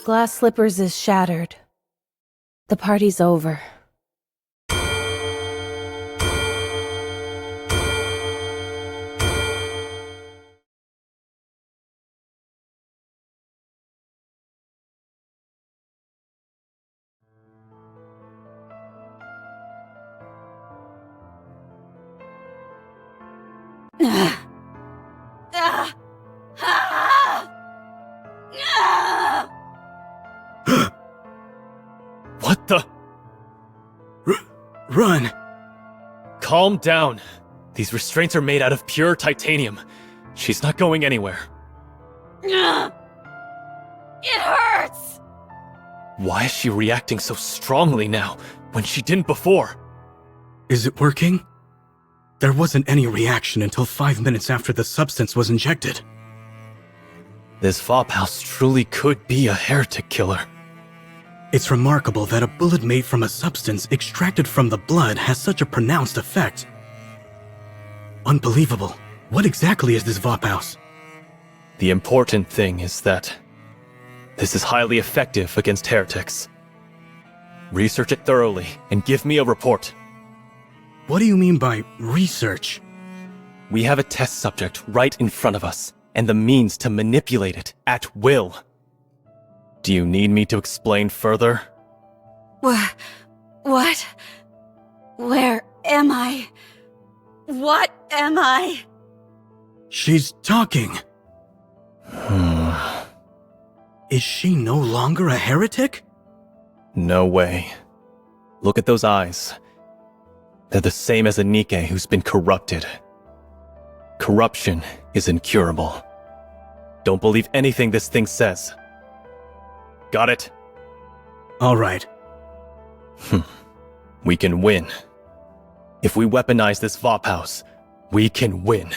Glass Slippers is shattered. The party's over. What the? Run! Calm down. These restraints are made out of pure titanium. She's not going anywhere. It hurts! Why is she reacting so strongly now, when she didn't before? Is it working? There wasn't any reaction until 5 minutes after the substance was injected. This Vophouse truly could be a heretic killer. It's remarkable that a bullet made from a substance extracted from the blood has such a pronounced effect. Unbelievable. What exactly is this Vophouse? The important thing is that this is highly effective against heretics. Research it thoroughly and give me a report. What do you mean by research? We have a test subject right in front of us, and the means to manipulate it at will. Do you need me to explain further? What? Where am I? What am I? She's talking. Is she no longer a heretic? No way. Look at those eyes. They're the same as a Nikke who's been corrupted. Corruption is incurable. Don't believe anything this thing says. Got it? All right. We can win. If we weaponize this Vophouse, we can win.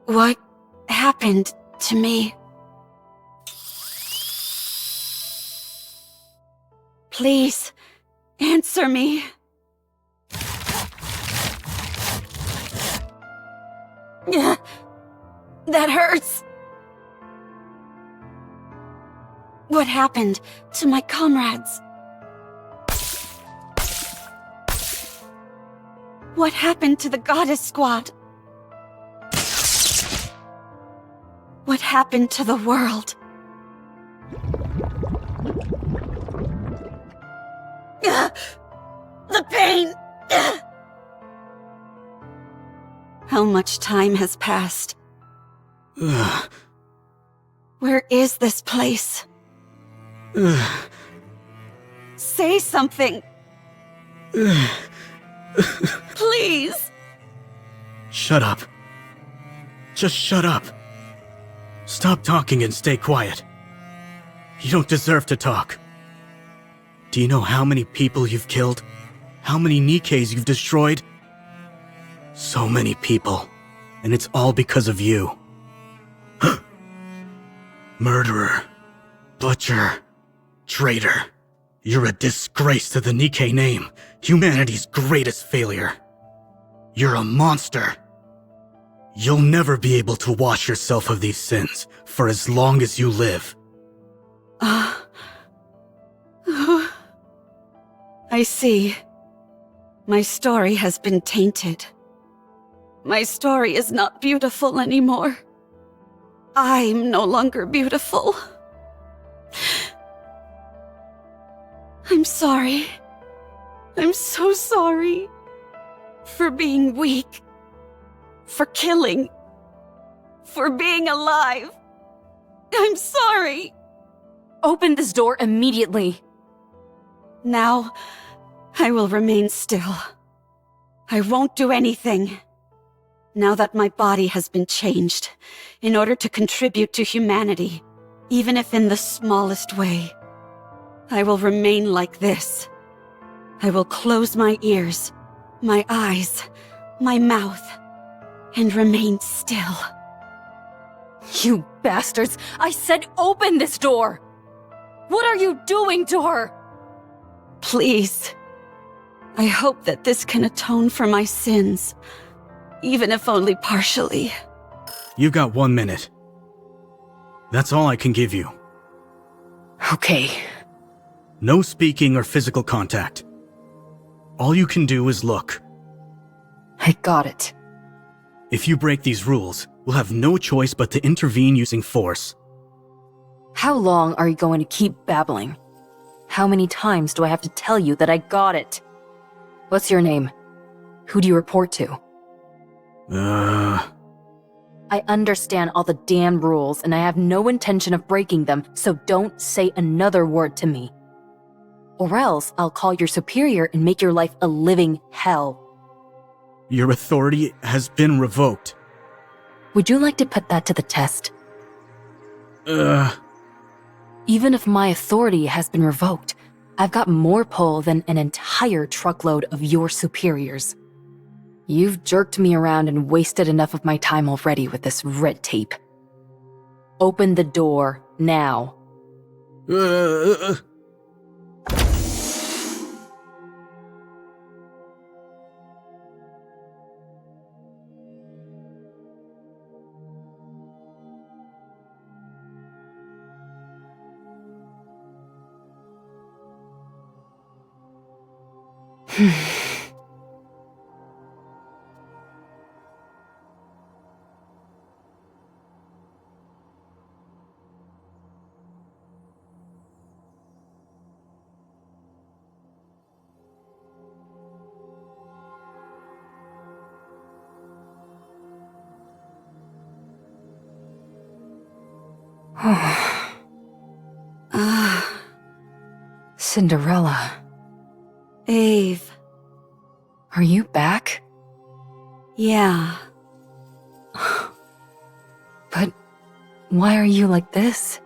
What happened to me? Please, answer me. That hurts. What happened to my comrades? What happened to the Goddess Squad? What happened to the world? The pain! How much time has passed? Where is this place? Say something! Please! Shut up. Just shut up. Stop talking and stay quiet. You don't deserve to talk. Do you know how many people you've killed? How many Nikkes you've destroyed? So many people. And it's all because of you. Murderer. Butcher. Traitor. You're a disgrace to the Nikke name. Humanity's greatest failure. You're a monster. You'll never be able to wash yourself of these sins for as long as you live. I see. My story has been tainted. My story is not beautiful anymore. I'm no longer beautiful. I'm sorry. I'm so sorry. For being weak. For killing. For being alive. I'm sorry. Open this door immediately. Now, I will remain still. I won't do anything. Now that my body has been changed, in order to contribute to humanity, even if in the smallest way, I will remain like this. I will close my ears, my eyes, my mouth, and remain still. You bastards! I said open this door! What are you doing to her? Please. I hope that this can atone for my sins, even if only partially. You got 1 minute. That's all I can give you. Okay. No speaking or physical contact. All you can do is look. I got it. If you break these rules, we'll have no choice but to intervene using force. How long are you going to keep babbling? How many times do I have to tell you that I got it? What's your name? Who do you report to? I understand all the damn rules, and I have no intention of breaking them, so don't say another word to me. Or else I'll call your superior and make your life a living hell. Your authority has been revoked. Would you like to put that to the test? Even if my authority has been revoked, I've got more pull than an entire truckload of your superiors. You've jerked me around and wasted enough of my time already with this red tape. Open the door, now. Cinderella, Ave. are you back? Yeah. But why are you like this?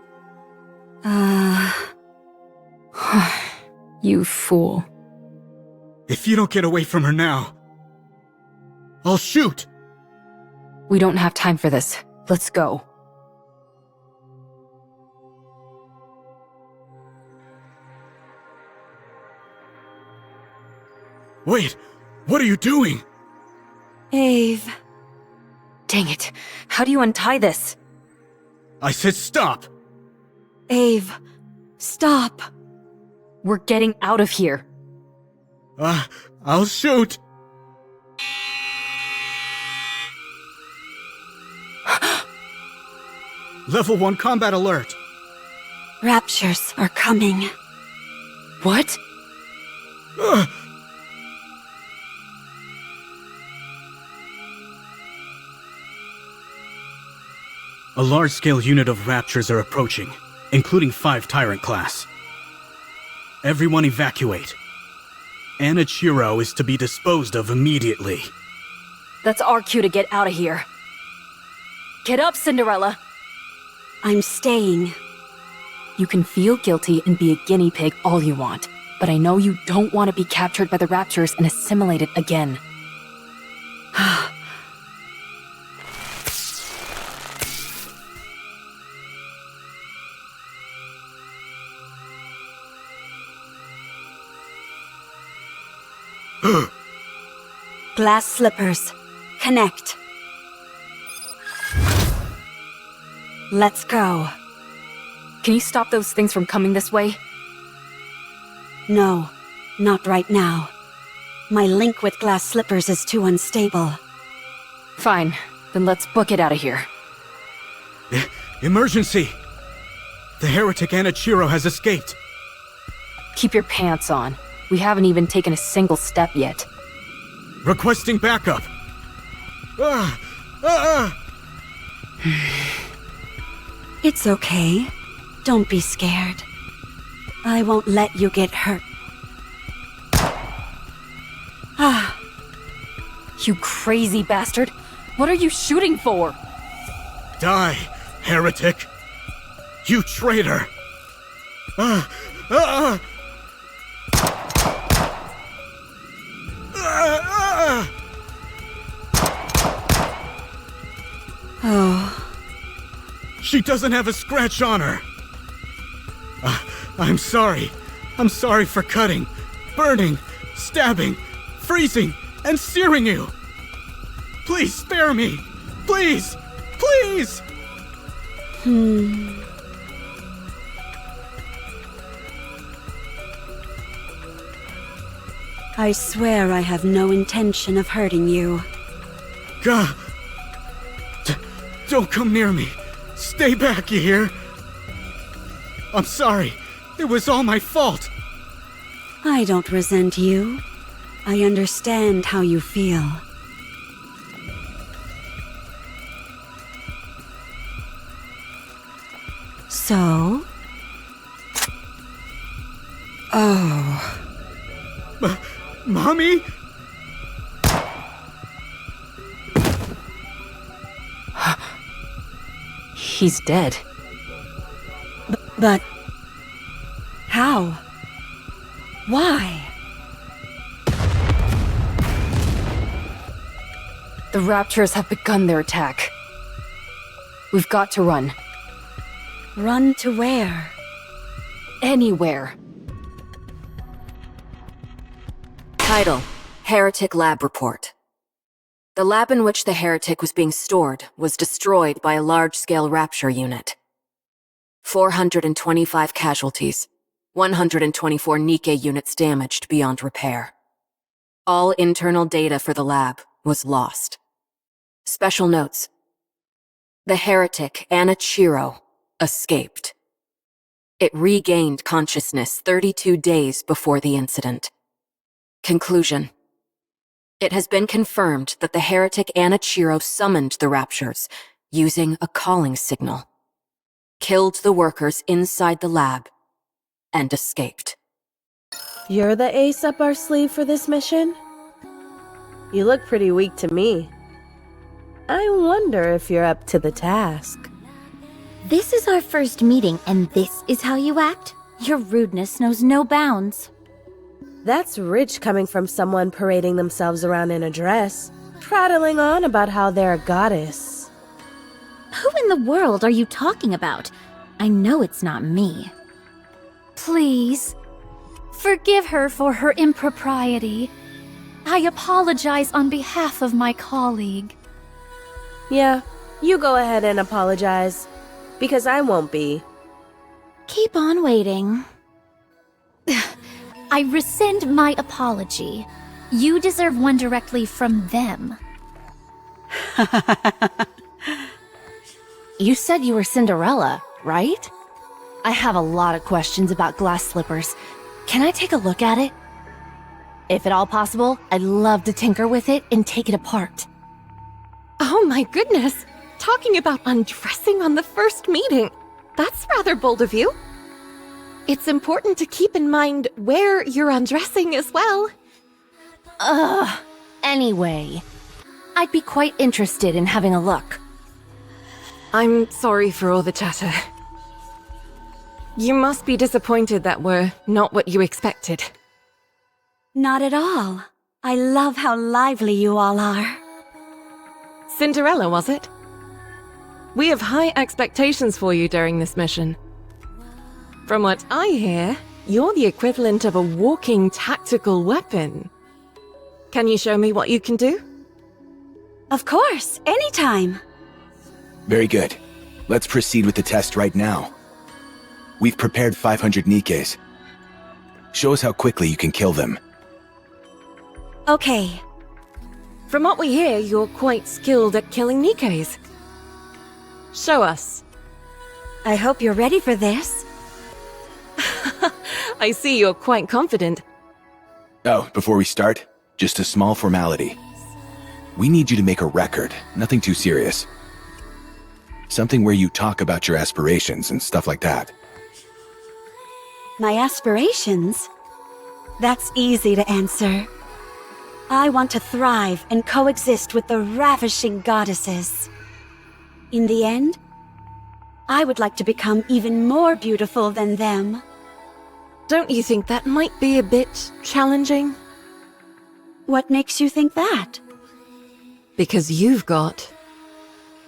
You fool. If you don't get away from her now, I'll shoot! We don't have time for this. Let's go. Wait, what are you doing? Ave. Dang it. How do you untie this? I said stop! Ave. Stop. We're getting out of here. I'll shoot! Level 1 combat alert. Raptures are coming. What? A large-scale unit of Raptures are approaching, including 5 Tyrant class. Everyone evacuate. Anichiro is to be disposed of immediately. That's our cue to get out of here. Get up, Cinderella. I'm staying. You can feel guilty and be a guinea pig all you want, but I know you don't want to be captured by the Raptors and assimilated again. Glass slippers. Connect. Let's go. Can you stop those things from coming this way? No, not right now. My link with glass slippers is too unstable. Fine, then let's book it out of here. Emergency! The heretic Anichiro has escaped. Keep your pants on. We haven't even taken a single step yet. Requesting backup. It's okay. Don't be scared. I won't let you get hurt. You crazy bastard! What are you shooting for? Die, heretic! You traitor! Oh, She doesn't have a scratch on her! I'm sorry. I'm sorry for cutting, burning, stabbing, freezing, and searing you! Please spare me! Please! Please! I swear I have no intention of hurting you. God! Don't come near me! Stay back, you hear? I'm sorry. It was all my fault. I don't resent you. I understand how you feel. So? Oh. Mommy? He's dead. But... how? Why? The Raptors have begun their attack. We've got to run. Run to where? Anywhere. Title: Heretic Lab Report. The lab in which the heretic was being stored was destroyed by a large-scale rapture unit. 425 casualties, 124 Nikke units damaged beyond repair. All internal data for the lab was lost. Special notes. The heretic, Anichiro, escaped. It regained consciousness 32 days before the incident. Conclusion. It has been confirmed that the heretic Anichiro summoned the Raptures using a calling signal, killed the workers inside the lab, and escaped. You're the ace up our sleeve for this mission? You look pretty weak to me. I wonder if you're up to the task. This is our first meeting, and this is how you act? Your rudeness knows no bounds. That's rich coming from someone parading themselves around in a dress, prattling on about how they're a goddess. Who in the world are you talking about? I know it's not me. Please, forgive her for her impropriety. I apologize on behalf of my colleague. Yeah, you go ahead and apologize, because I won't be. Keep on waiting. I rescind my apology. You deserve one directly from them. You said you were Cinderella, right? I have a lot of questions about glass slippers. Can I take a look at it? If at all possible, I'd love to tinker with it and take it apart. Oh my goodness! Talking about undressing on the first meeting. That's rather bold of you. It's important to keep in mind where you're undressing as well. Anyway, I'd be quite interested in having a look. I'm sorry for all the chatter. You must be disappointed that we're not what you expected. Not at all. I love how lively you all are. Cinderella, was it? We have high expectations for you during this mission. From what I hear, you're the equivalent of a walking tactical weapon. Can you show me what you can do? Of course, anytime. Very good. Let's proceed with the test right now. We've prepared 500 Nikkes. Show us how quickly you can kill them. Okay. From what we hear, you're quite skilled at killing Nikkes. Show us. I hope you're ready for this. I see you're quite confident. Oh, before we start, just a small formality. We need you to make a record, nothing too serious. Something where you talk about your aspirations and stuff like that. My aspirations? That's easy to answer. I want to thrive and coexist with the ravishing goddesses. In the end, I would like to become even more beautiful than them. Don't you think that might be a bit challenging? What makes you think that? Because you've got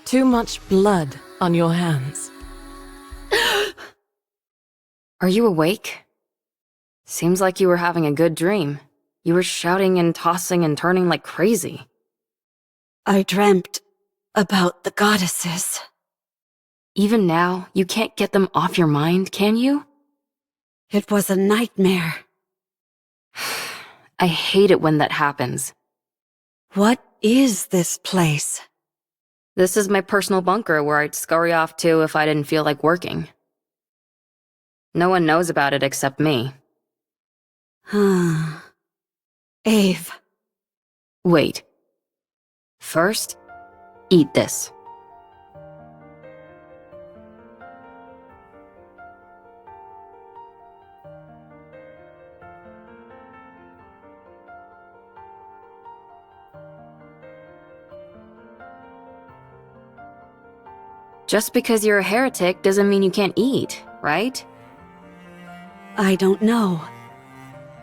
too much blood on your hands. Are you awake? Seems like you were having a good dream. You were shouting and tossing and turning like crazy. I dreamt about the goddesses. Even now, you can't get them off your mind, can you? It was a nightmare. I hate it when that happens. What is this place? This is my personal bunker where I'd scurry off to if I didn't feel like working. No one knows about it except me. Ave. Wait. First, eat this. Just because you're a heretic doesn't mean you can't eat, right? I don't know.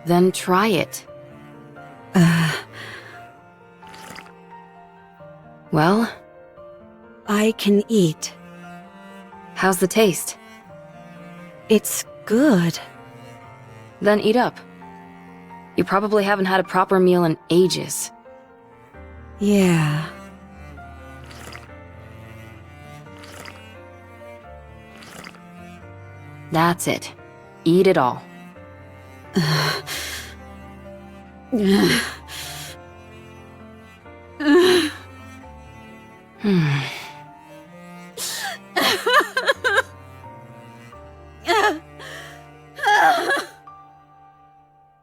Then try it. Well? I can eat. How's the taste? It's good. Then eat up. You probably haven't had a proper meal in ages. Yeah. That's it. Eat it all.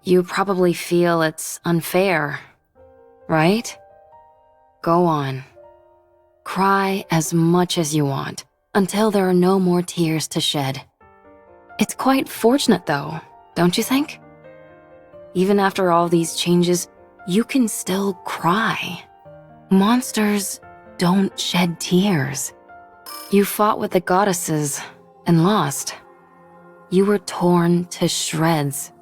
You probably feel it's unfair, right? Go on. Cry as much as you want, until there are no more tears to shed. It's quite fortunate though, don't you think? Even after all these changes, you can still cry. Monsters don't shed tears. You fought with the goddesses and lost. You were torn to shreds.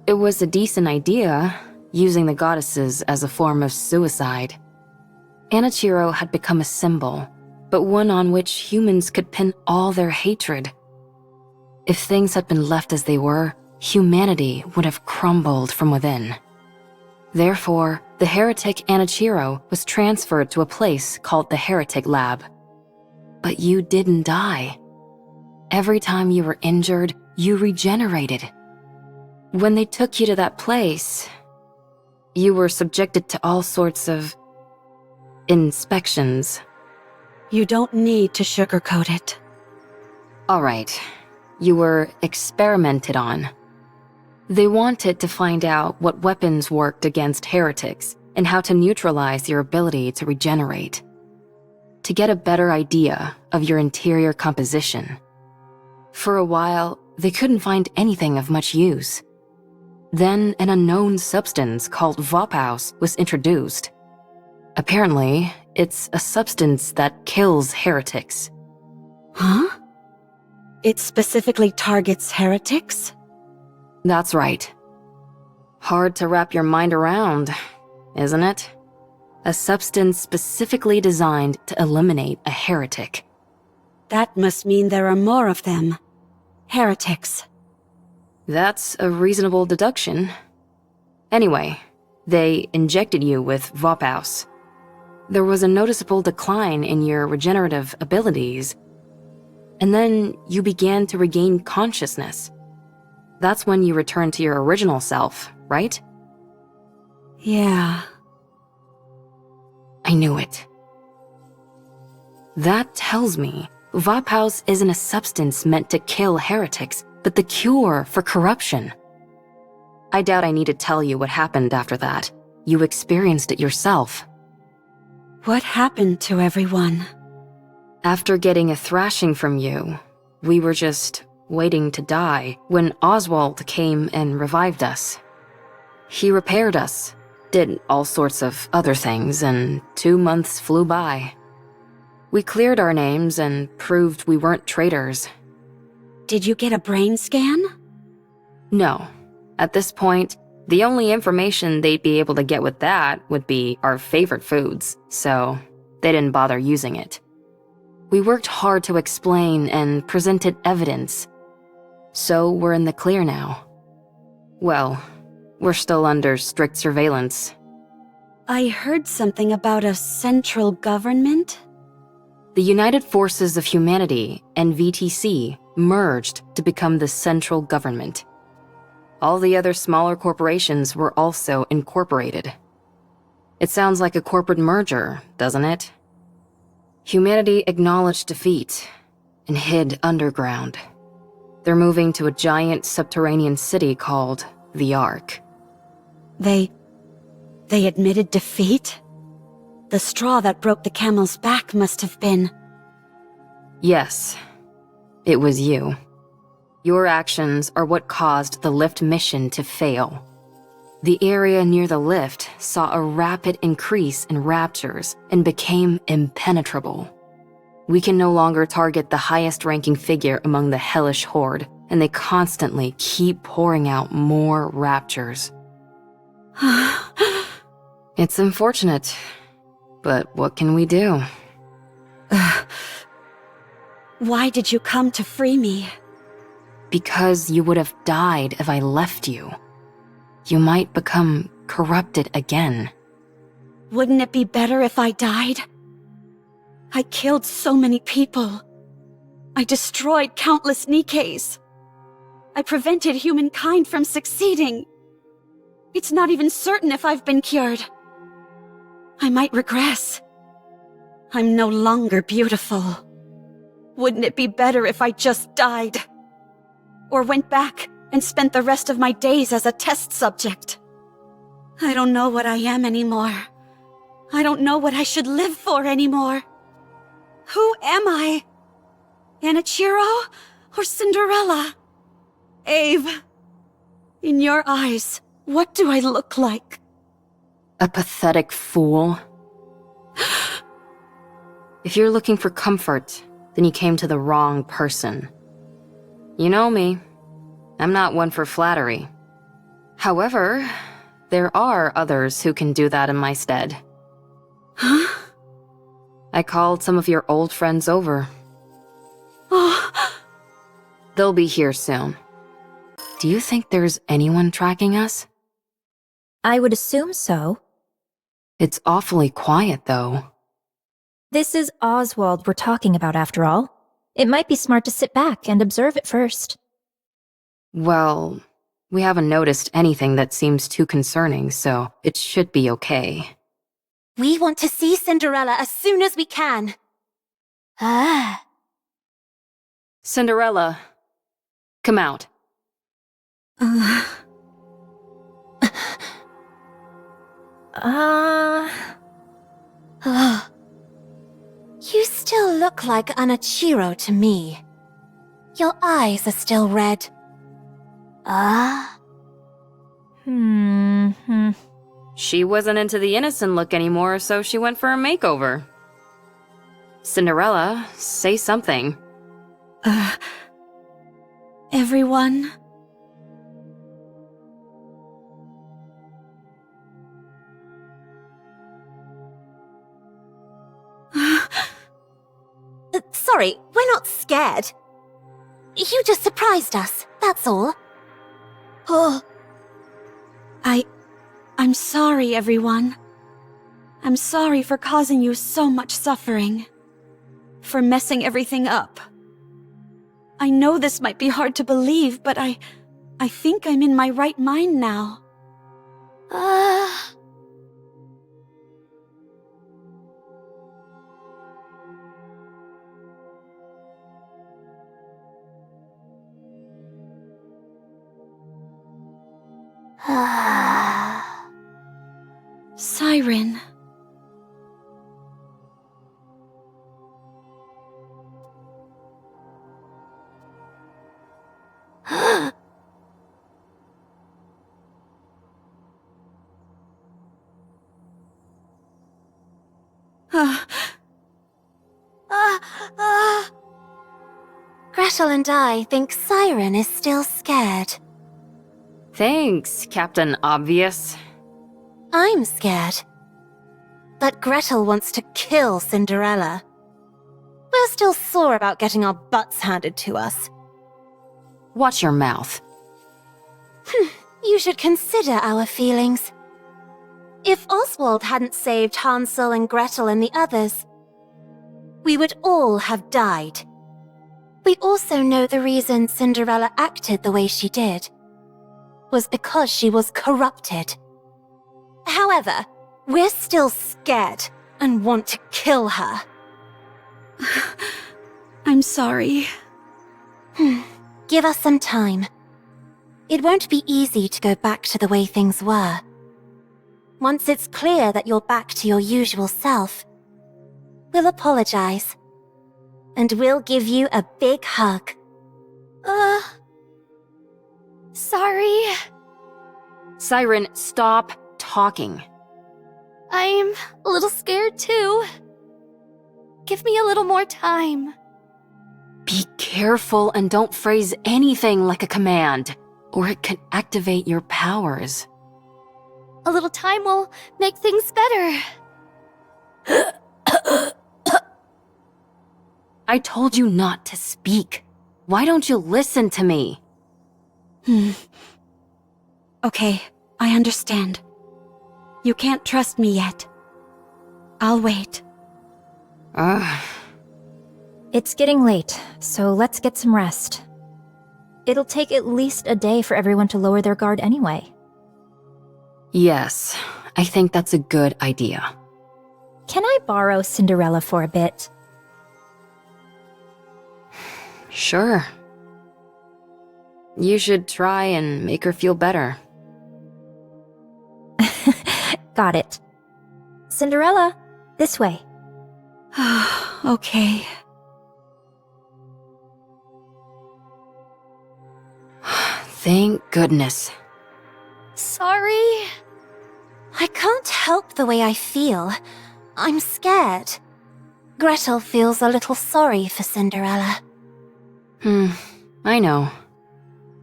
It was a decent idea, using the goddesses as a form of suicide. Anichiro had become a symbol, but one on which humans could pin all their hatred. If things had been left as they were, humanity would have crumbled from within. Therefore, the heretic Anichiro was transferred to a place called the Heretic Lab. But you didn't die. Every time you were injured, you regenerated. When they took you to that place, you were subjected to all sorts of inspections. You don't need to sugarcoat it. All right, you were experimented on. They wanted to find out what weapons worked against heretics and how to neutralize your ability to regenerate. To get a better idea of your interior composition. For a while, they couldn't find anything of much use. Then an unknown substance called Vopaus was introduced. Apparently, it's a substance that kills heretics. Huh? It specifically targets heretics? That's right. Hard to wrap your mind around, isn't it? A substance specifically designed to eliminate a heretic. That must mean there are more of them. Heretics. That's a reasonable deduction. Anyway, they injected you with Vopaus. There was a noticeable decline in your regenerative abilities, and then you began to regain consciousness. That's when you returned to your original self, right? Yeah. I knew it. That tells me Vopaus isn't a substance meant to kill heretics, but the cure for corruption. I doubt I need to tell you what happened after that. You experienced it yourself. What happened to everyone? After getting a thrashing from you, we were just waiting to die when Oswald came and revived us. He repaired us, did all sorts of other things, and 2 months flew by. We cleared our names and proved we weren't traitors. Did you get a brain scan? No. At this point, the only information they'd be able to get with that would be our favorite foods, so they didn't bother using it. We worked hard to explain and presented evidence, so we're in the clear now. Well, we're still under strict surveillance. I heard something about a central government? The United Forces of Humanity and VTC merged to become the central government. All the other smaller corporations were also incorporated. It sounds like a corporate merger, doesn't it? Humanity acknowledged defeat and hid underground. They're moving to a giant subterranean city called the Ark. They admitted defeat? The straw that broke the camel's back must have been... Yes, it was you. Your actions are what caused the lift mission to fail. The area near the lift saw a rapid increase in raptures and became impenetrable. We can no longer target the highest-ranking figure among the hellish horde, and they constantly keep pouring out more raptures. It's unfortunate, but what can we do? Why did you come to free me? Because you would have died if I left you. You might become corrupted again. Wouldn't it be better if I died? I killed so many people. I destroyed countless Nikkes. I prevented humankind from succeeding. It's not even certain if I've been cured. I might regress. I'm no longer beautiful. Wouldn't it be better if I just died? Or went back and spent the rest of my days as a test subject? I don't know what I am anymore. I don't know what I should live for anymore. Who am I? Anichiro or Cinderella? Ave, in your eyes, what do I look like? A pathetic fool. If you're looking for comfort, then you came to the wrong person. You know me. I'm not one for flattery. However, there are others who can do that in my stead. Huh? I called some of your old friends over. Oh. They'll be here soon. Do you think there's anyone tracking us? I would assume so. It's awfully quiet, though. This is Oswald we're talking about, after all. It might be smart to sit back and observe it first. Well, we haven't noticed anything that seems too concerning, so it should be okay. We want to see Cinderella as soon as we can. Cinderella, come out. You still look like Anichiro to me. Your eyes are still red. She wasn't into the innocent look anymore, so she went for a makeover. Cinderella, say something. Everyone? Sorry, we're not scared. You just surprised us, that's all. Oh. I'm sorry, everyone. I'm sorry for causing you so much suffering. For messing everything up. I know this might be hard to believe, but I think I'm in my right mind now. Siren. Gretel and I think Siren is still scared. Thanks, Captain Obvious. I'm scared. But Gretel wants to kill Cinderella. We're still sore about getting our butts handed to us. Watch your mouth. You should consider our feelings. If Oswald hadn't saved Hansel and Gretel and the others, we would all have died. We also know the reason Cinderella acted the way she did. was because she was corrupted. However, we're still scared and want to kill her. I'm sorry. Give us some time. It won't be easy to go back to the way things were. Once it's clear that you're back to your usual self, we'll apologize. And we'll give you a big hug. Sorry. Siren, stop talking. I'm a little scared too. Give me a little more time. Be careful and don't phrase anything like a command, or it can activate your powers. A little time will make things better. I told you not to speak. Why don't you listen to me? Okay, I understand. You can't trust me yet. I'll wait. It's getting late, so let's get some rest. It'll take at least a day for everyone to lower their guard anyway. Yes, I think that's a good idea. Can I borrow Cinderella for a bit? Sure. You should try and make her feel better. Got it. Cinderella, this way. Okay. Thank goodness. Sorry. I can't help the way I feel. I'm scared. Gretel feels a little sorry for Cinderella. I know.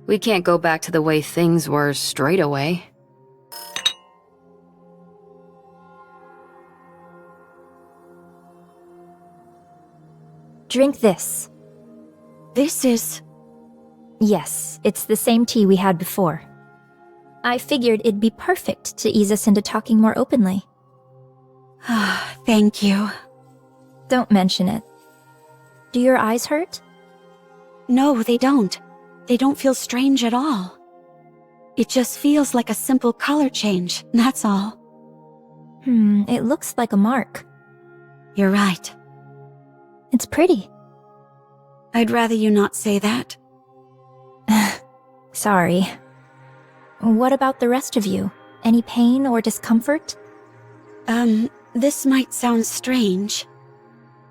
We can't go back to the way things were straight away. Drink this. This is... Yes, it's the same tea we had before. I figured it'd be perfect to ease us into talking more openly. Thank you. Don't mention it. Do your eyes hurt? No, they don't. They don't feel strange at all. It just feels like a simple color change, that's all. It looks like a mark. You're right. It's pretty. I'd rather you not say that. Sorry. What about the rest of you? Any pain or discomfort? This might sound strange,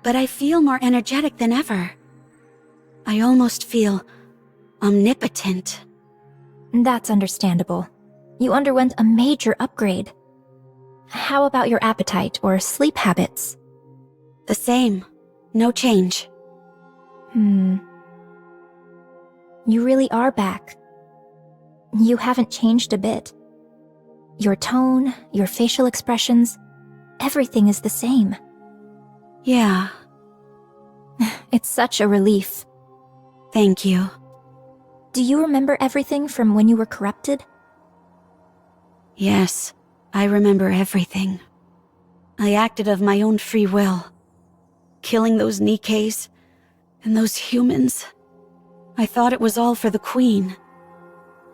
but I feel more energetic than ever. I almost feel omnipotent. That's understandable. You underwent a major upgrade. How about your appetite or sleep habits? The same. No change. You really are back. You haven't changed a bit. Your tone, your facial expressions, everything is the same. Yeah. It's such a relief. Thank you. Do you remember everything from when you were corrupted? Yes, I remember everything. I acted of my own free will. Killing those Nikkes and those humans. I thought it was all for the Queen.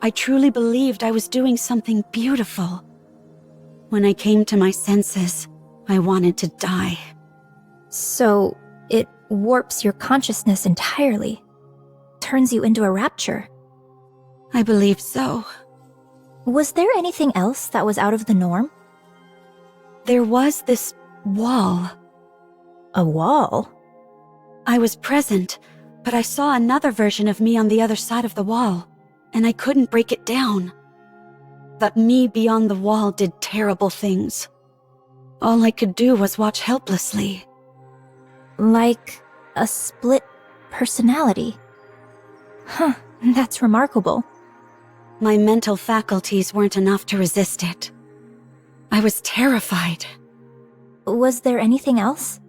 I truly believed I was doing something beautiful. When I came to my senses, I wanted to die. So, it warps your consciousness entirely. Turns you into a rapture. I believe so. Was there anything else that was out of the norm? There was this wall. A wall? I was present, but I saw another version of me on the other side of the wall, and I couldn't break it down. That me beyond the wall did terrible things. All I could do was watch helplessly. Like a split personality. Huh, that's remarkable. My mental faculties weren't enough to resist it. I was terrified. Was there anything else?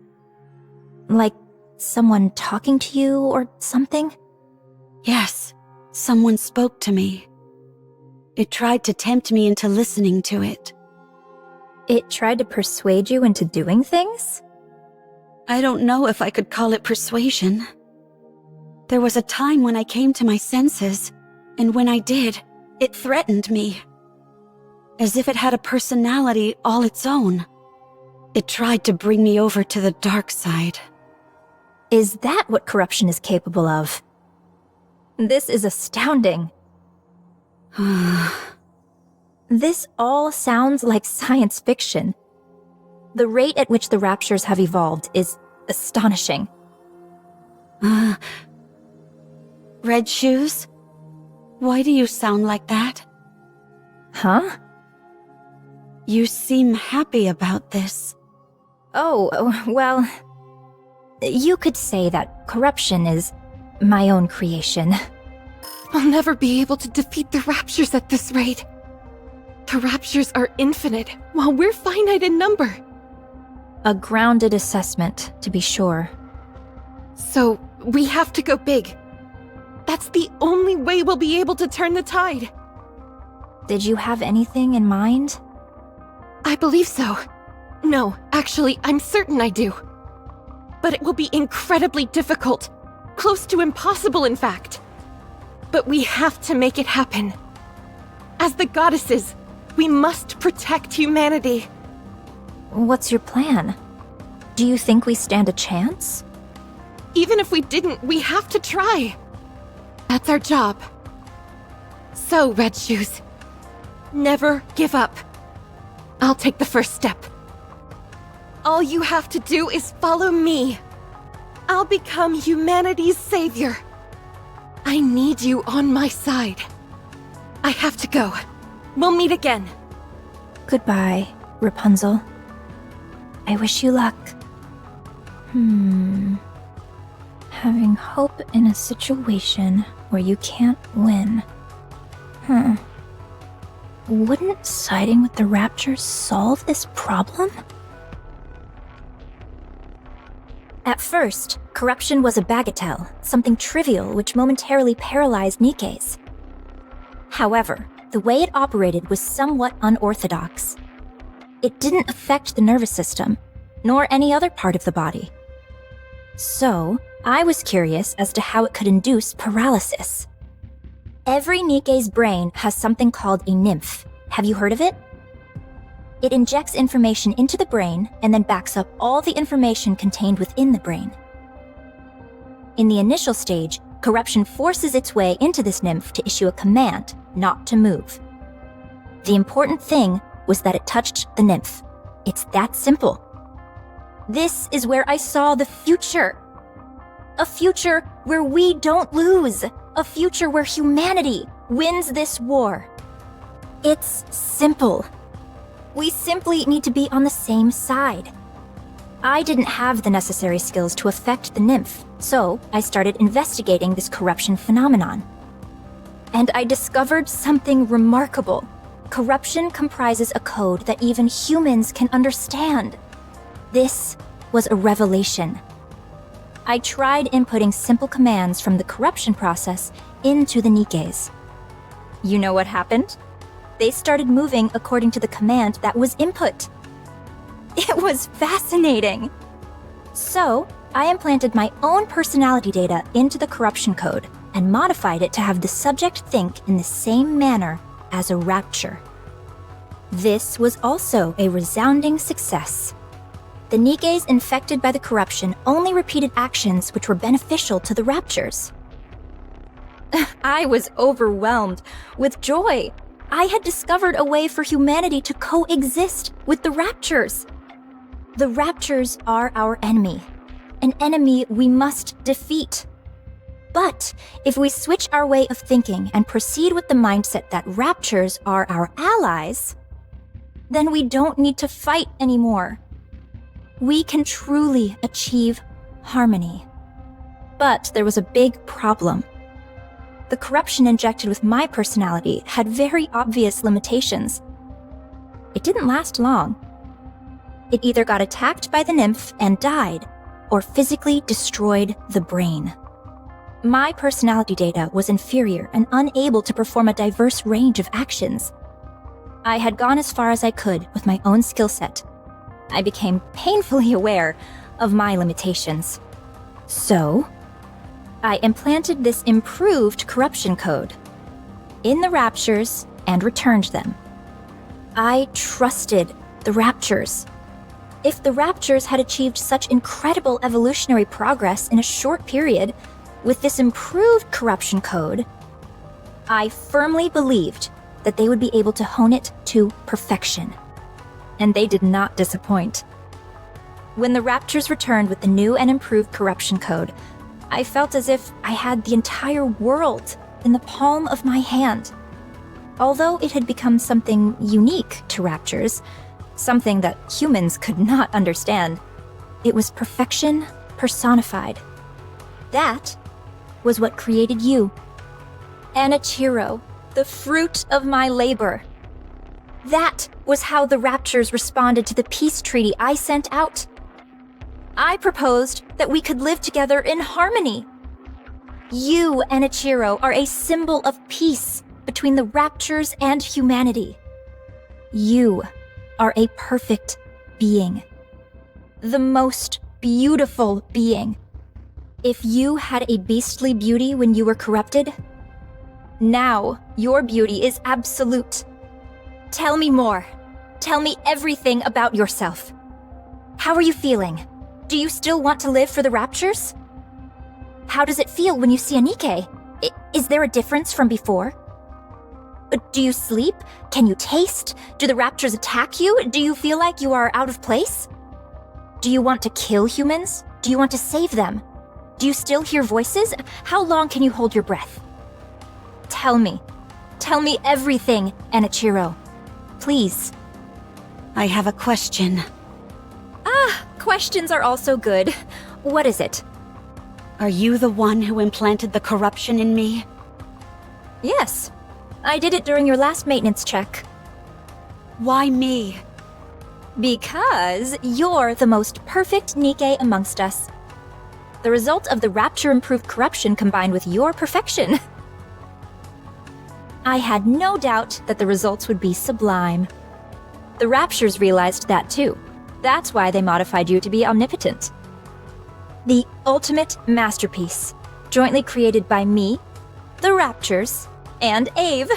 Like someone talking to you or something? Yes, someone spoke to me. It tried to tempt me into listening to it. It tried to persuade you into doing things? I don't know if I could call it persuasion. There was a time when I came to my senses, and when I did, It threatened me. As if it had a personality all its own. It tried to bring me over to the dark side. Is that what corruption is capable of? This is astounding. This all sounds like science fiction. The rate at which the Raptures have evolved is astonishing. Red Shoes? Why do you sound like that? Huh? You seem happy about this. Oh, well... You could say that corruption is my own creation. I'll never be able to defeat the Raptures at this rate. The Raptures are infinite, while we're finite in number. A grounded assessment, to be sure. So, we have to go big. That's the only way we'll be able to turn the tide. Did you have anything in mind? I believe so. No, actually, I'm certain I do. But it will be incredibly difficult. Close to impossible, in fact. But we have to make it happen. As the goddesses, we must protect humanity. What's your plan? Do you think we stand a chance? Even if we didn't, we have to try. That's our job. So, Red Shoes, never give up. I'll take the first step. All you have to do is follow me. I'll become humanity's savior. I need you on my side. I have to go. We'll meet again. Goodbye, Rapunzel. I wish you luck. Having hope in a situation where you can't win. Wouldn't siding with the Raptures solve this problem? At first, corruption was a bagatelle, something trivial which momentarily paralyzed Nikke's. However, the way it operated was somewhat unorthodox. It didn't affect the nervous system, nor any other part of the body. So, I was curious as to how it could induce paralysis. Every Nikke's brain has something called a nymph. Have you heard of it? It injects information into the brain and then backs up all the information contained within the brain. In the initial stage, corruption forces its way into this nymph to issue a command not to move. The important thing was that it touched the nymph. It's that simple. This is where I saw the future. A future where we don't lose. A future where humanity wins this war. It's simple. We simply need to be on the same side. I didn't have the necessary skills to affect the nymph, so I started investigating this corruption phenomenon. And I discovered something remarkable. Corruption comprises a code that even humans can understand. This was a revelation. I tried inputting simple commands from the corruption process into the Nikkes. You know what happened? They started moving according to the command that was input. It was fascinating. So, I implanted my own personality data into the corruption code and modified it to have the subject think in the same manner as a rapture. This was also a resounding success. The Nikkes infected by the corruption only repeated actions which were beneficial to the raptures. I was overwhelmed with joy. I had discovered a way for humanity to coexist with the raptures. The raptures are our enemy, an enemy we must defeat. But if we switch our way of thinking and proceed with the mindset that raptures are our allies, then we don't need to fight anymore. We can truly achieve harmony. But there was a big problem. The corruption injected with my personality had very obvious limitations. It didn't last long. It either got attacked by the nymph and died, or physically destroyed the brain. My personality data was inferior and unable to perform a diverse range of actions. I had gone as far as I could with my own skill set. I became painfully aware of my limitations. So, I implanted this improved corruption code. in the Raptures and returned them. I trusted the Raptures. If the Raptures had achieved such incredible evolutionary progress in a short period, with this improved corruption code, I firmly believed that they would be able to hone it to perfection. And they did not disappoint. When the Raptors returned with the new and improved corruption code, I felt as if I had the entire world in the palm of my hand. Although it had become something unique to Raptors, something that humans could not understand, it was perfection personified. That was what created you. Anichiro, the fruit of my labor. That was how the Raptures responded to the peace treaty I sent out. I proposed that we could live together in harmony. You, Anichiro, are a symbol of peace between the Raptures and humanity. You are a perfect being. The most beautiful being. If you had a beastly beauty when you were corrupted, now your beauty is absolute. Tell me more. Tell me everything about yourself. How are you feeling? Do you still want to live for the Raptures? How does it feel when you see a Nikke? Is there a difference from before? Do you sleep? Can you taste? Do the Raptors attack you? Do you feel like you are out of place? Do you want to kill humans? Do you want to save them? Do you still hear voices? How long can you hold your breath? Tell me. Tell me everything, Anichiro. Please. I have a question. Questions are also good. What is it? Are you the one who implanted the corruption in me? Yes. I did it during your last maintenance check. Why me? Because you're the most perfect Nikke amongst us. The result of the Rapture improved corruption combined with your perfection. I had no doubt that the results would be sublime. The Raptures realized that too. That's why they modified you to be omnipotent. The ultimate masterpiece, jointly created by me, the Raptures, and Ave.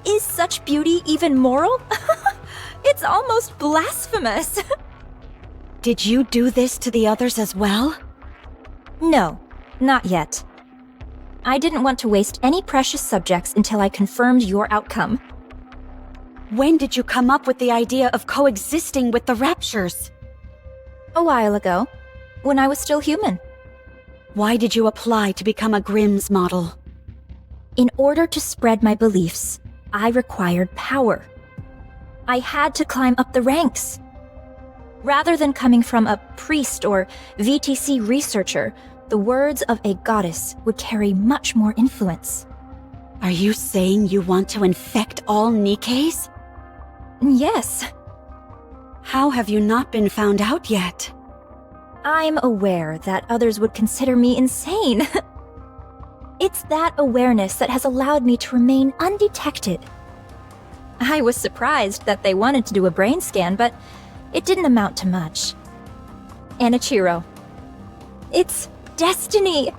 Is such beauty even moral? It's almost blasphemous. Did you do this to the others as well? No, not yet. I didn't want to waste any precious subjects until I confirmed your outcome. When did you come up with the idea of coexisting with the Raptures? A while ago, when I was still human. Why did you apply to become a Grimm's model? In order to spread my beliefs, I required power. I had to climb up the ranks. Rather than coming from a priest or VTC researcher, the words of a goddess would carry much more influence. Are you saying you want to infect all Nikkes? Yes. How have you not been found out yet? I'm aware that others would consider me insane. It's that awareness that has allowed me to remain undetected. I was surprised that they wanted to do a brain scan, but it didn't amount to much. Anichiro. It's destiny.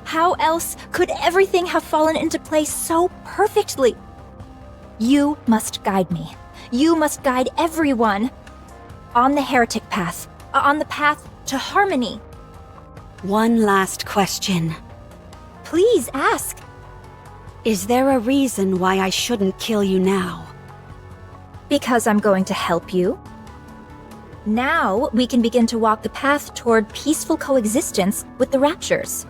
How else could everything have fallen into place so perfectly? You must guide me. You must guide everyone. On the heretic path. On the path to harmony. One last question. Please ask. Is there a reason why I shouldn't kill you now? Because I'm going to help you. Now we can begin to walk the path toward peaceful coexistence with the Raptures.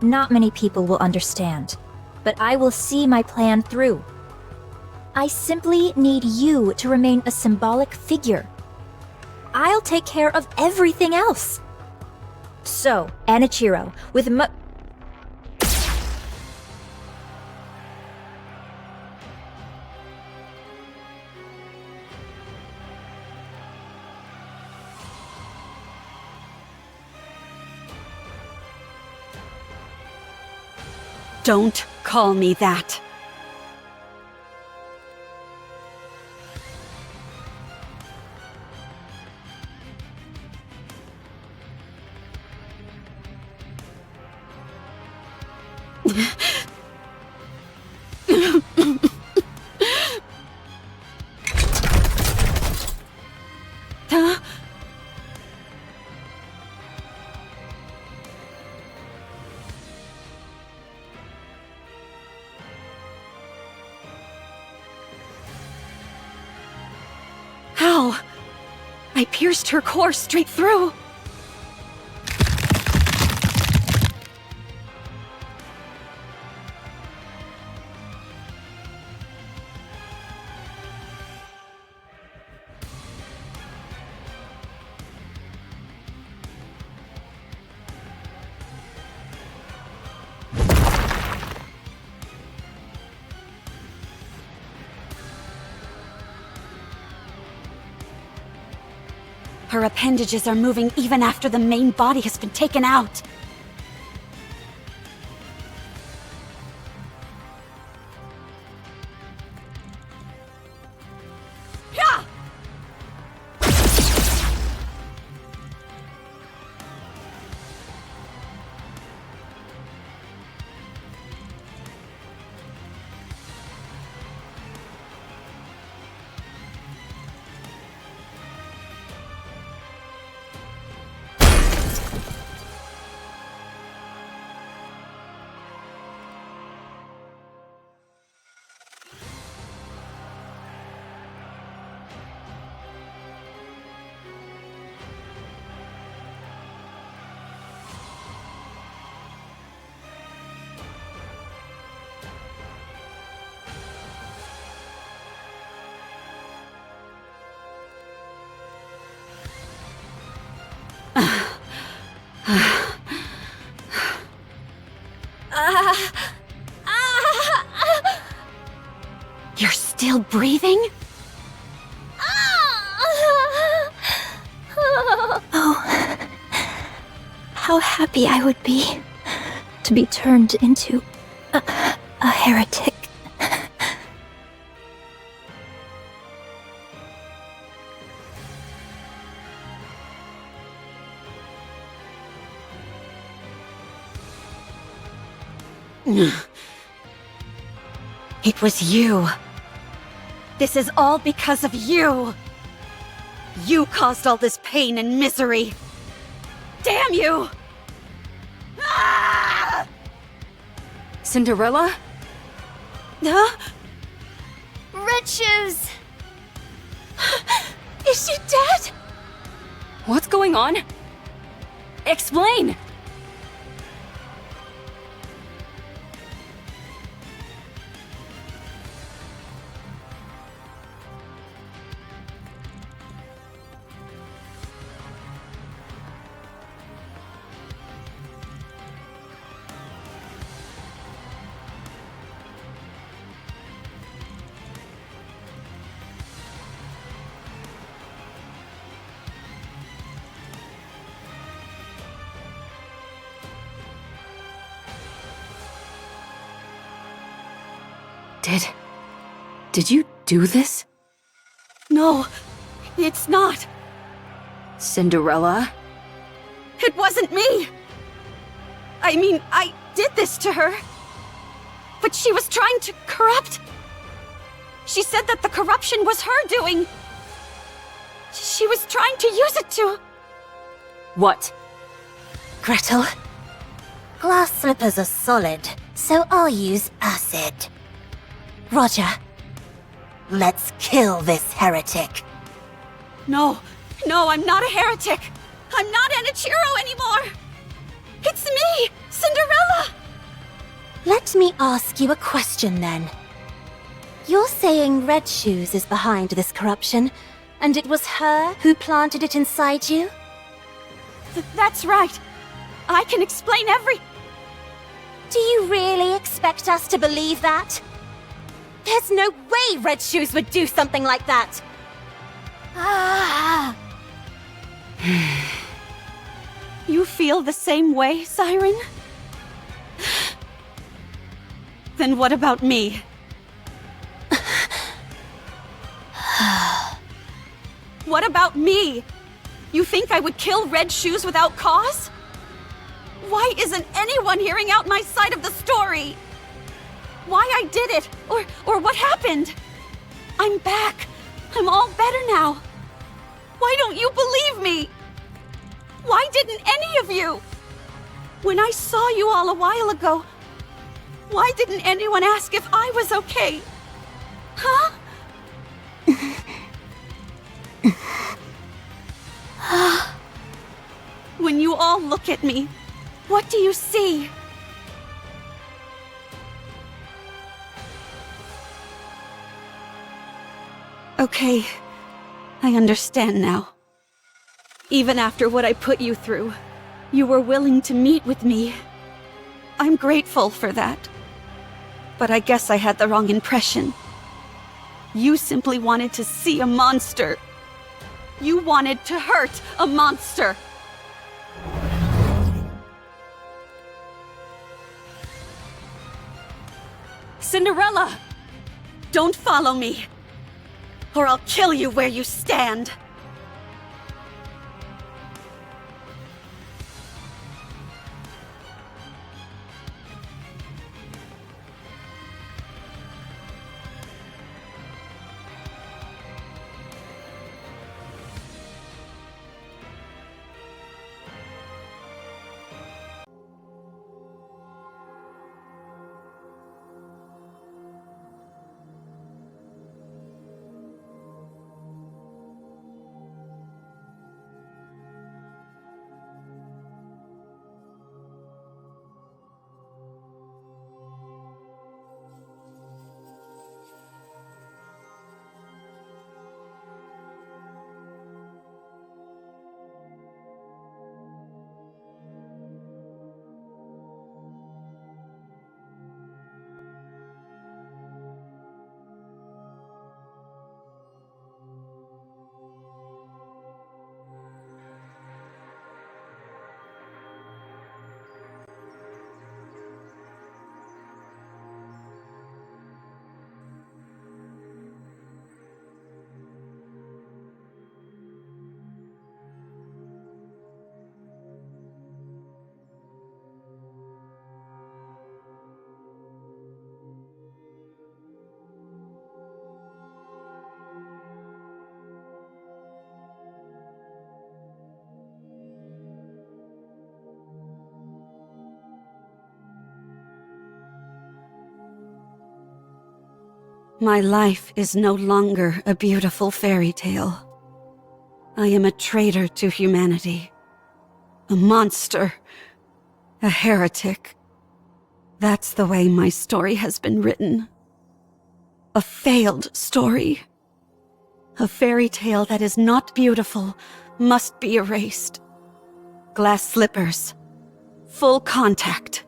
Not many people will understand, but I will see my plan through. I simply need you to remain a symbolic figure. I'll take care of everything else. So, Anichiro, with Don't call me that. I pierced her core straight through. Her appendages are moving even after the main body has been taken out. Yeah! You're still breathing? Oh, how happy I would be to be turned into a heretic. It was you. This is all because of you. You caused all this pain and misery. Damn you! Ah! Cinderella? Huh? Red Shoes! Is she dead? What's going on? Explain! Did you do this? No, it's not. Cinderella? It wasn't me. I mean, I did this to her. But she was trying to corrupt. She said that the corruption was her doing. She was trying to use it to... What? Gretel, glass slippers are solid, so I'll use acid. Roger, let's kill this heretic. No, I'm not a heretic. I'm not Enichiro anymore. It's me, Cinderella. Let me ask you a question then. You're saying Red Shoes is behind this corruption, and it was her who planted it inside you? That's right. I can explain Do you really expect us to believe that? There's no way Red Shoes would do something like that! Ah! You feel the same way, Siren? Then what about me? What about me? You think I would kill Red Shoes without cause? Why isn't anyone hearing out my side of the story? Why I did it, or what happened? I'm back. I'm all better now. Why don't you believe me? Why didn't any of you? When I saw you all a while ago, why didn't anyone ask if I was okay? Huh? all look at me. What do you see? Okay, I understand now. Even after what I put you through, you were willing to meet with me. I'm grateful for that. But I guess I had the wrong impression. You simply wanted to see a monster. You wanted to hurt a monster. Cinderella! Don't follow me, or I'll kill you where you stand. My life is no longer a beautiful fairy tale. I am a traitor to humanity. A monster. A heretic. That's the way my story has been written. A failed story. A fairy tale that is not beautiful must be erased. Glass slippers. Full contact.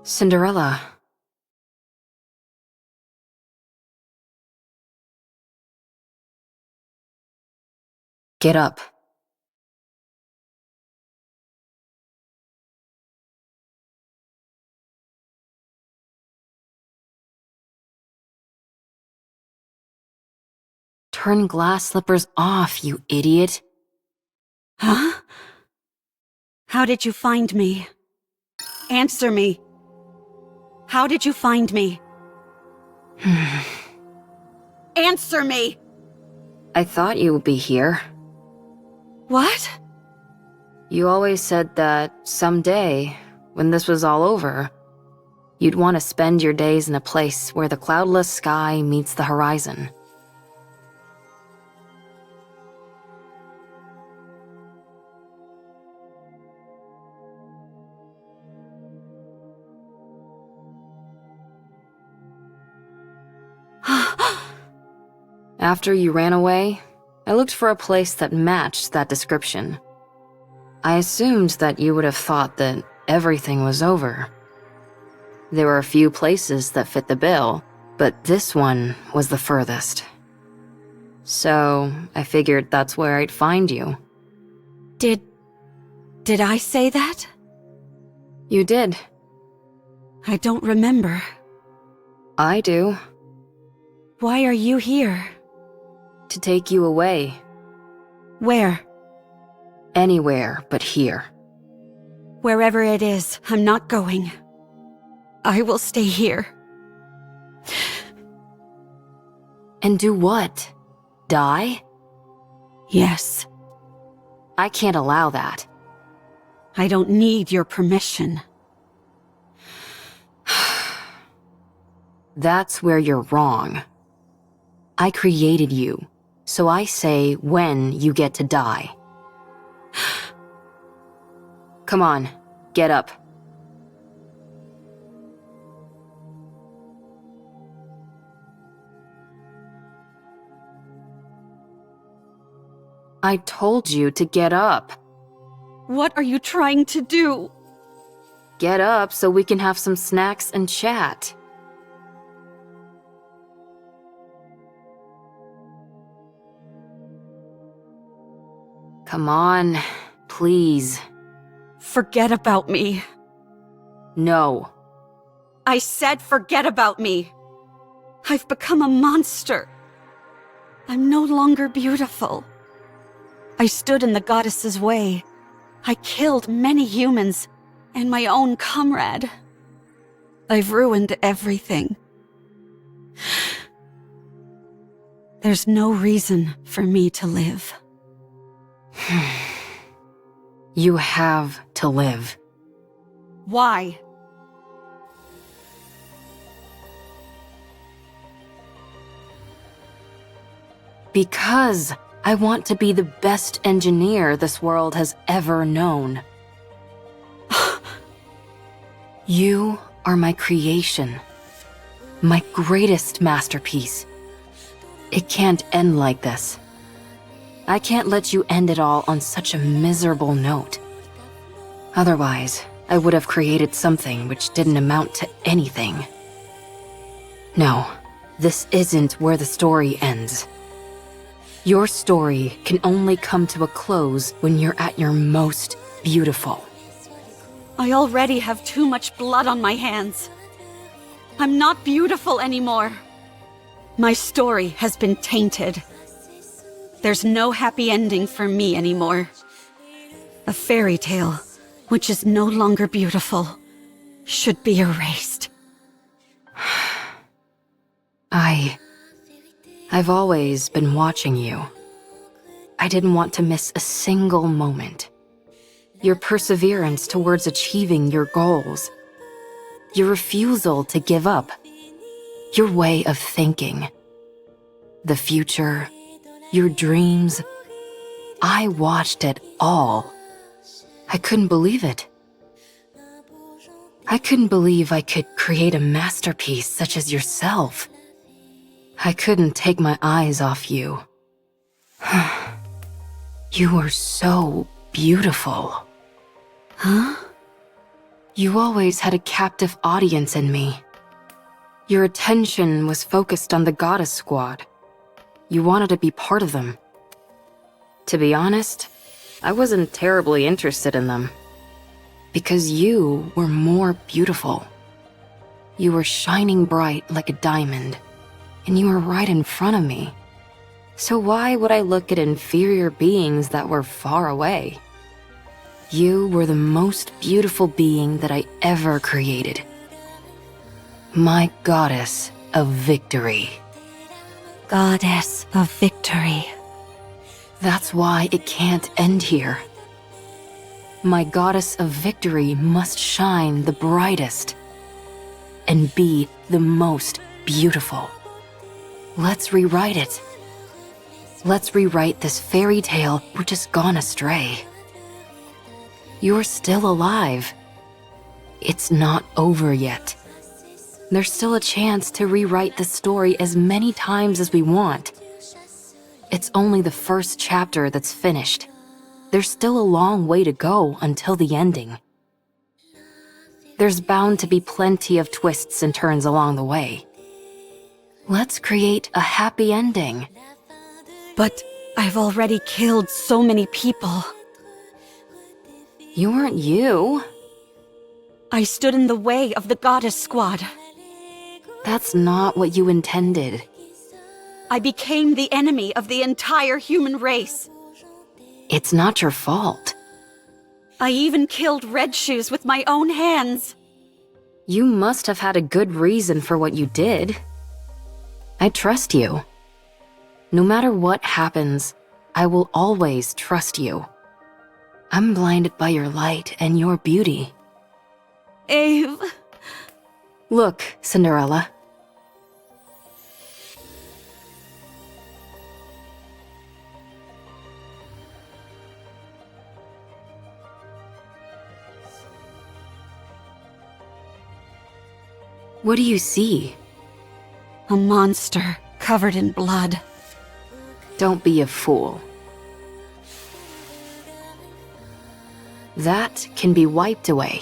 Cinderella. Get up. Turn glass slippers off, you idiot. Huh? How did you find me? Answer me. How did you find me? Answer me! I thought you would be here. What? You always said that someday, when this was all over, you'd want to spend your days in a place where the cloudless sky meets the horizon. After you ran away, I looked for a place that matched that description. I assumed that you would have thought that everything was over. There were a few places that fit the bill, but this one was the furthest. So, I figured that's where I'd find you. Did I say that? You did. I don't remember. I do. Why are you here? To take you away. Where? Anywhere but here. Wherever it is, I'm not going. I will stay here. And do what? Die? Yes. I can't allow that. I don't need your permission. That's where you're wrong. I created you, so I say when you get to die. Come on, get up. I told you to get up. What are you trying to do? Get up so we can have some snacks and chat. Come on, please. Forget about me. No. I said forget about me. I've become a monster. I'm no longer beautiful. I stood in the goddess's way. I killed many humans and my own comrade. I've ruined everything. There's no reason for me to live. You have to live. Why? Because I want to be the best engineer this world has ever known. You are my creation. My greatest masterpiece. It can't end like this. I can't let you end it all on such a miserable note. Otherwise, I would have created something which didn't amount to anything. No, this isn't where the story ends. Your story can only come to a close when you're at your most beautiful. I already have too much blood on my hands. I'm not beautiful anymore. My story has been tainted. There's no happy ending for me anymore. A fairy tale, which is no longer beautiful, should be erased. I've always been watching you. I didn't want to miss a single moment. Your perseverance towards achieving your goals. Your refusal to give up. Your way of thinking. The future. Your dreams. I watched it all. I couldn't believe it. I couldn't believe I could create a masterpiece such as yourself. I couldn't take my eyes off you. You were so beautiful. Huh? You always had a captive audience in me. Your attention was focused on the goddess squad. You wanted to be part of them. To be honest, I wasn't terribly interested in them. Because you were more beautiful. You were shining bright like a diamond, and you were right in front of me. So why would I look at inferior beings that were far away? You were the most beautiful being that I ever created. My goddess of victory. Goddess of victory. That's why it can't end here. My goddess of victory must shine the brightest and be the most beautiful. Let's rewrite it. Let's rewrite this fairy tale which has gone astray. You're still alive. It's not over yet. There's still a chance to rewrite the story as many times as we want. it's only the first chapter that's finished. There's still a long way to go until the ending. There's bound to be plenty of twists and turns along the way. Let's create a happy ending. But I've already killed so many people. You weren't you. I stood in the way of the Goddess Squad. That's not what you intended. I became the enemy of the entire human race. It's not your fault. I even killed Red Shoes with my own hands. You must have had a good reason for what you did. I trust you. No matter what happens, I will always trust you. I'm blinded by your light and your beauty. Ave. Look, Cinderella. What do you see? A monster covered in blood. Don't be a fool. That can be wiped away.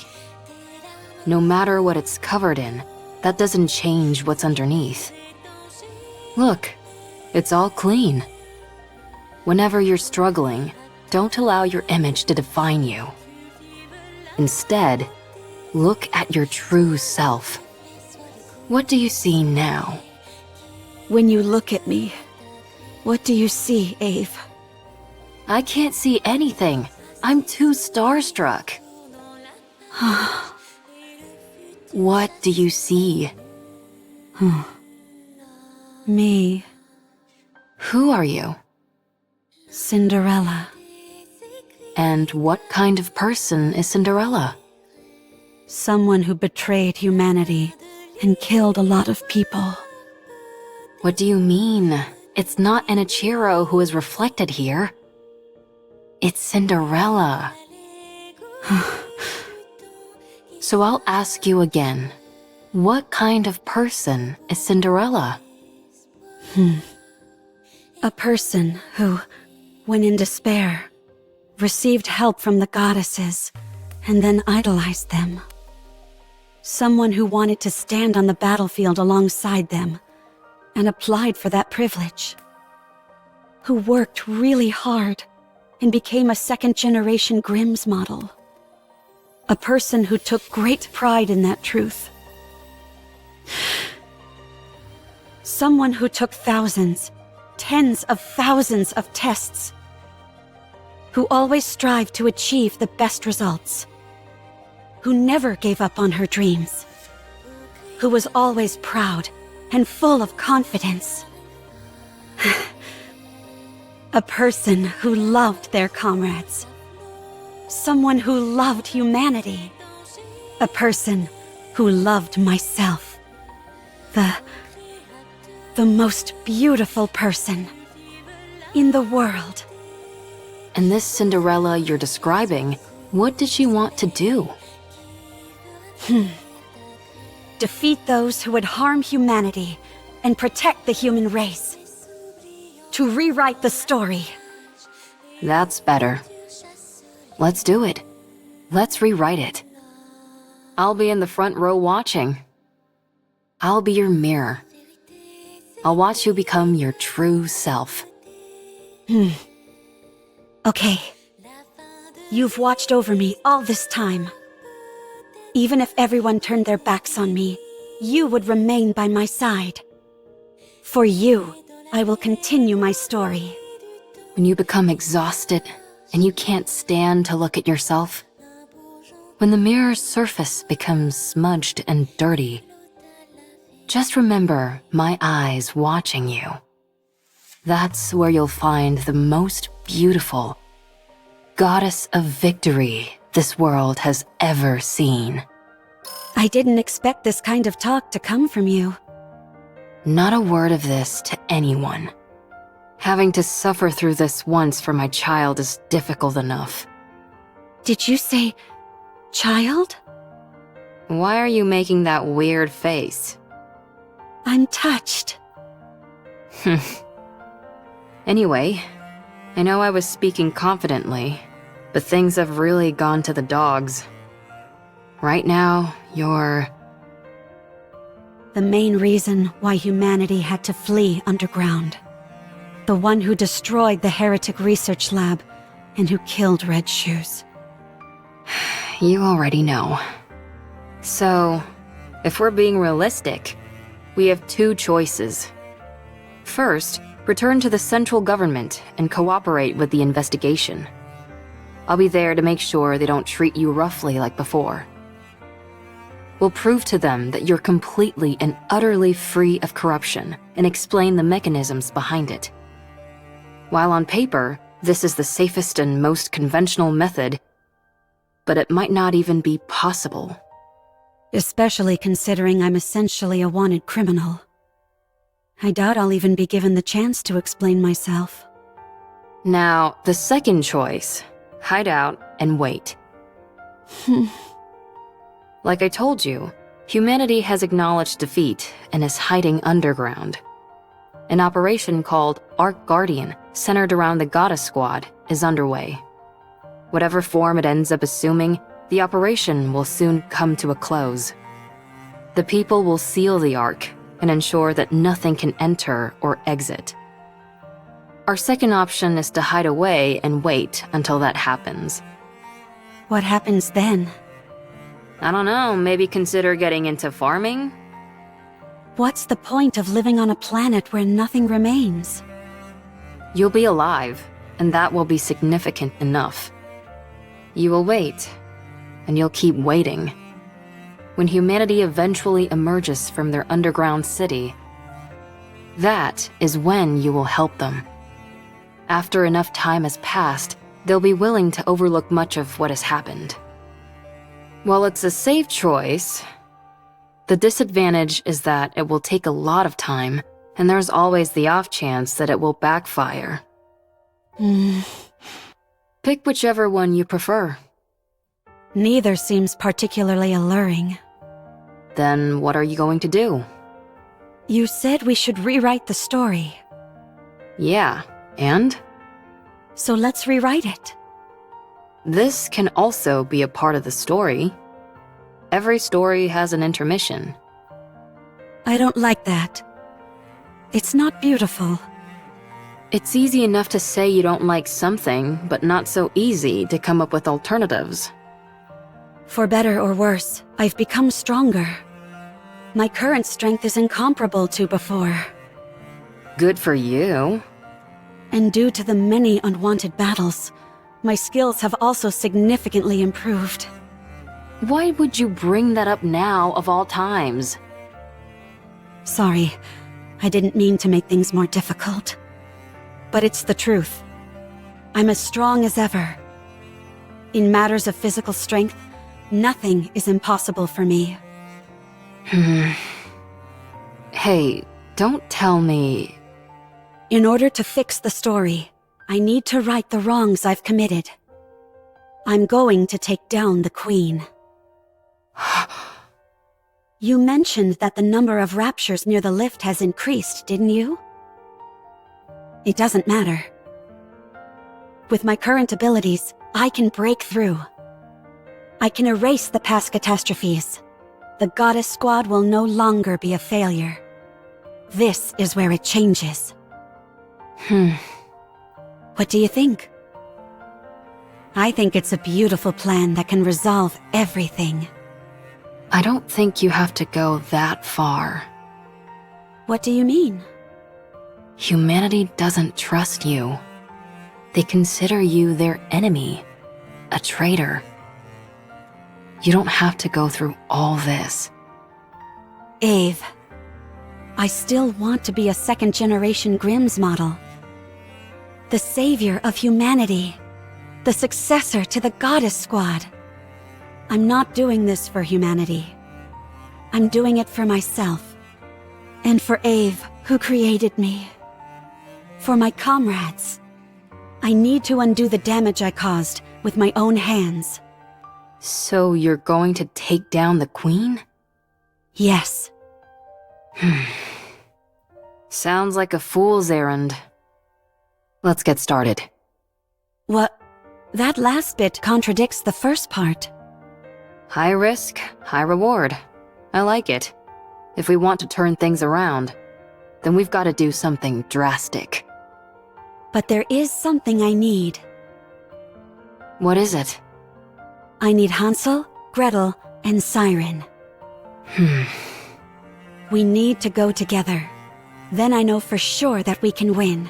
No matter what it's covered in, that doesn't change what's underneath. Look, it's all clean. Whenever you're struggling, don't allow your image to define you. Instead, look at your true self. What do you see now? When you look at me, what do you see, Ave? I can't see anything. I'm too starstruck. What do you see? Me. Who are you? Cinderella. And what kind of person is Cinderella? Someone who betrayed humanity and killed a lot of people. What do you mean? It's not an Ichiro who is reflected here. It's Cinderella. So I'll ask you again. What kind of person is Cinderella? A person who, when in despair, received help from the goddesses and then idolized them. Someone who wanted to stand on the battlefield alongside them and applied for that privilege. Who worked really hard and became a second-generation Grimm's model. A person who took great pride in that truth. Someone who took thousands, tens of thousands of tests. Who always strived to achieve the best results. Who never gave up on her dreams. Who was always proud and full of confidence. A person who loved their comrades. Someone who loved humanity. A person who loved myself. The most beautiful person in the world. And this Cinderella you're describing, what did she want to do? Defeat those who would harm humanity and protect the human race. To rewrite the story. That's better. Let's do it. Let's rewrite it. I'll be in the front row watching. I'll be your mirror. I'll watch you become your true self. Okay. You've watched over me all this time. Even if everyone turned their backs on me, you would remain by my side. For you, I will continue my story. When you become exhausted and you can't stand to look at yourself, when the mirror's surface becomes smudged and dirty, just remember my eyes watching you. That's where you'll find the most beautiful goddess of victory this world has ever seen. I didn't expect this kind of talk to come from you. Not a word of this to anyone. Having to suffer through this once for my child is difficult enough. Did you say child? Why are you making that weird face? I'm touched. Anyway, I know I was speaking confidently, but things have really gone to the dogs. Right now, you're... The main reason why humanity had to flee underground. The one who destroyed the heretic research lab and who killed Red Shoes. You already know. So, if we're being realistic, we have two choices. First, return to the central government and cooperate with the investigation. I'll be there to make sure they don't treat you roughly like before. We'll prove to them that you're completely and utterly free of corruption and explain the mechanisms behind it. While on paper, this is the safest and most conventional method, but it might not even be possible. Especially considering I'm essentially a wanted criminal. I doubt I'll even be given the chance to explain myself. Now, the second choice, hide out and wait. Like I told you, humanity has acknowledged defeat and is hiding underground. An operation called Ark Guardian, centered around the Goddess Squad, is underway. Whatever form it ends up assuming, the operation will soon come to a close. The people will seal the Ark and ensure that nothing can enter or exit. Our second option is to hide away and wait until that happens. What happens then? I don't know, maybe consider getting into farming? What's the point of living on a planet where nothing remains? You'll be alive, and that will be significant enough. You will wait, and you'll keep waiting. When humanity eventually emerges from their underground city, that is when you will help them. After enough time has passed, they'll be willing to overlook much of what has happened. While it's a safe choice, the disadvantage is that it will take a lot of time, and there's always the off chance that it will backfire. Pick whichever one you prefer. Neither seems particularly alluring. Then what are you going to do? You said we should rewrite the story. Yeah, and? So let's rewrite it. This can also be a part of the story. Every story has an intermission. I don't like that. It's not beautiful. It's easy enough to say you don't like something, but not so easy to come up with alternatives. For better or worse, I've become stronger. My current strength is incomparable to before. Good for you. And due to the many unwanted battles, my skills have also significantly improved. Why would you bring that up now of all times? Sorry, I didn't mean to make things more difficult. But it's the truth. I'm as strong as ever. In matters of physical strength, nothing is impossible for me. Hey, don't tell me... In order to fix the story, I need to right the wrongs I've committed. I'm going to take down the Queen. You mentioned that the number of raptures near the lift has increased, didn't you? It doesn't matter. With my current abilities, I can break through. I can erase the past catastrophes. The Goddess Squad will no longer be a failure. This is where it changes. What do you think? I think it's a beautiful plan that can resolve everything. I don't think you have to go that far. What do you mean? Humanity doesn't trust you. They consider you their enemy, a traitor. You don't have to go through all this. Ave, I still want to be a second-generation Grimm's model. The savior of humanity. The successor to the Goddess Squad. I'm not doing this for humanity. I'm doing it for myself. And for Ave, who created me. For my comrades. I need to undo the damage I caused with my own hands. So you're going to take down the Queen? Yes. Sounds like a fool's errand. Let's get started. What? That last bit contradicts the first part. High risk, high reward. I like it. If we want to turn things around, then we've got to do something drastic. But there is something I need. What is it? I need Hansel, Gretel, and Siren. We need to go together. Then I know for sure that we can win.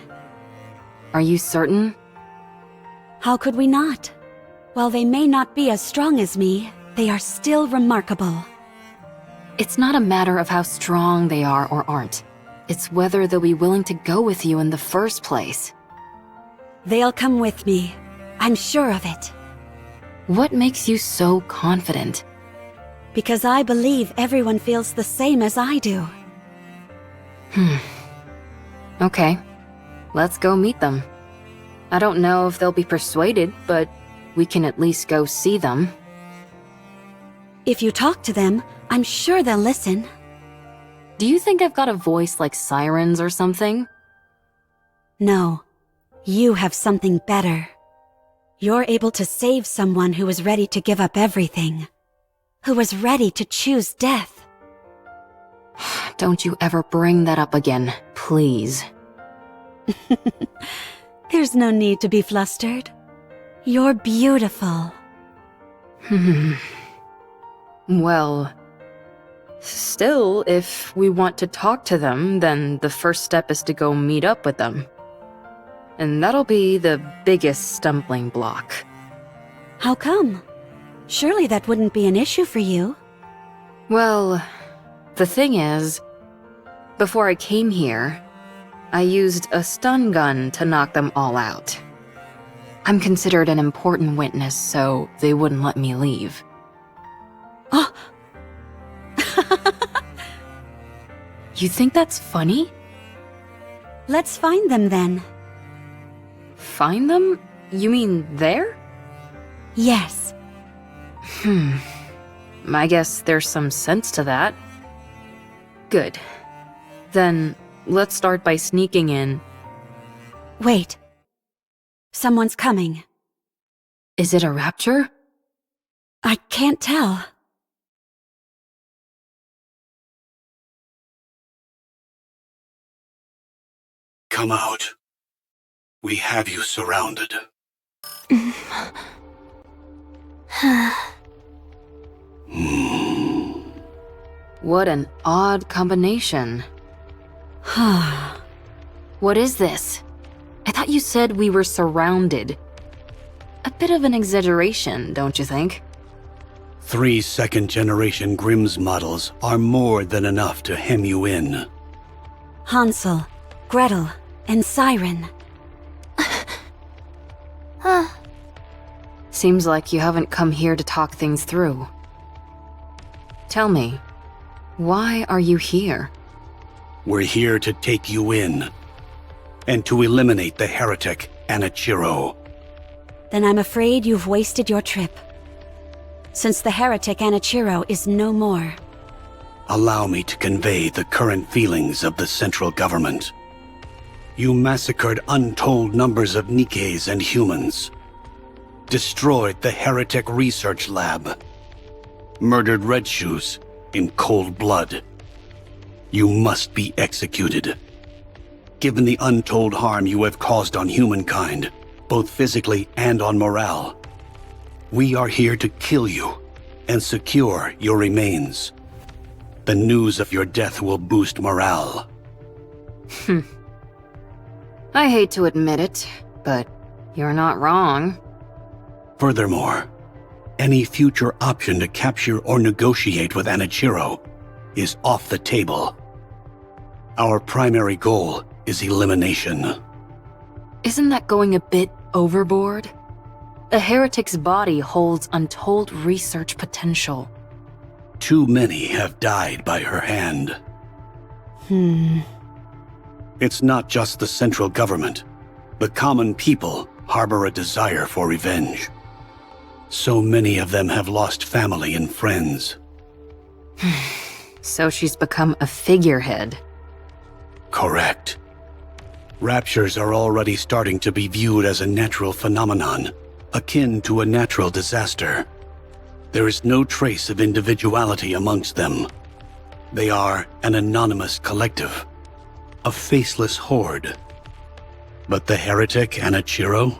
Are you certain? How could we not? While they may not be as strong as me, they are still remarkable. It's not a matter of how strong they are or aren't. It's whether they'll be willing to go with you in the first place. They'll come with me. I'm sure of it. What makes you so confident? Because I believe everyone feels the same as I do. Okay, let's go meet them. I don't know if they'll be persuaded, but we can at least go see them. If you talk to them, I'm sure they'll listen. Do you think I've got a voice like sirens or something? No, you have something better. You're able to save someone who is ready to give up everything. Who was ready to choose death. Don't you ever bring that up again, please. There's no need to be flustered. You're beautiful. Well, still, if we want to talk to them, then the first step is to go meet up with them. And that'll be the biggest stumbling block. How come? Surely that wouldn't be an issue for you. Well, the thing is, before I came here, I used a stun gun to knock them all out. I'm considered an important witness, so they wouldn't let me leave. Oh! You think that's funny? Let's find them then. Find them? You mean there? Yes. I guess there's some sense to that. Good. Then, let's start by sneaking in. Wait. Someone's coming. Is it a rapture? I can't tell. Come out. We have you surrounded. What an odd combination. What is this? I thought you said we were surrounded. A bit of an exaggeration, don't you think? 3 second-generation Grimm's models are more than enough to hem you in. Hansel, Gretel, and Siren. Seems like you haven't come here to talk things through. Tell me, why are you here? We're here to take you in, and to eliminate the heretic Anichiro. Then I'm afraid you've wasted your trip. Since the heretic Anichiro is no more. Allow me to convey the current feelings of the central government. You massacred untold numbers of Nikkes and humans. Destroyed the heretic research lab. Murdered Red Shoes in cold blood. You must be executed. Given the untold harm you have caused on humankind, both physically and on morale, we are here to kill you and secure your remains. The news of your death will boost morale. I hate to admit it, but you're not wrong. Furthermore, any future option to capture or negotiate with Anichiro is off the table. Our primary goal is elimination. Isn't that going a bit overboard? The heretic's body holds untold research potential. Too many have died by her hand. It's not just the central government. The common people harbor a desire for revenge. So many of them have lost family and friends. So she's become a figurehead. Correct. Raptures are already starting to be viewed as a natural phenomenon, akin to a natural disaster. There is no trace of individuality amongst them. They are an anonymous collective, a faceless horde. But the heretic Anichiro?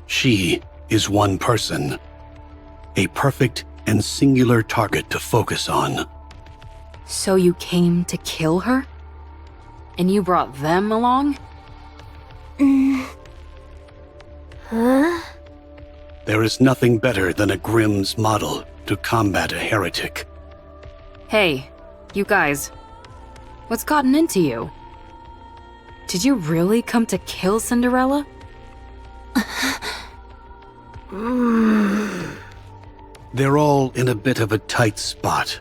She is one person, a perfect and singular target to focus on. So you came to kill her? And you brought them along? Huh? There is nothing better than a Grimm's model to combat a heretic. Hey, you guys. What's gotten into you? Did you really come to kill Cinderella? They're all in a bit of a tight spot.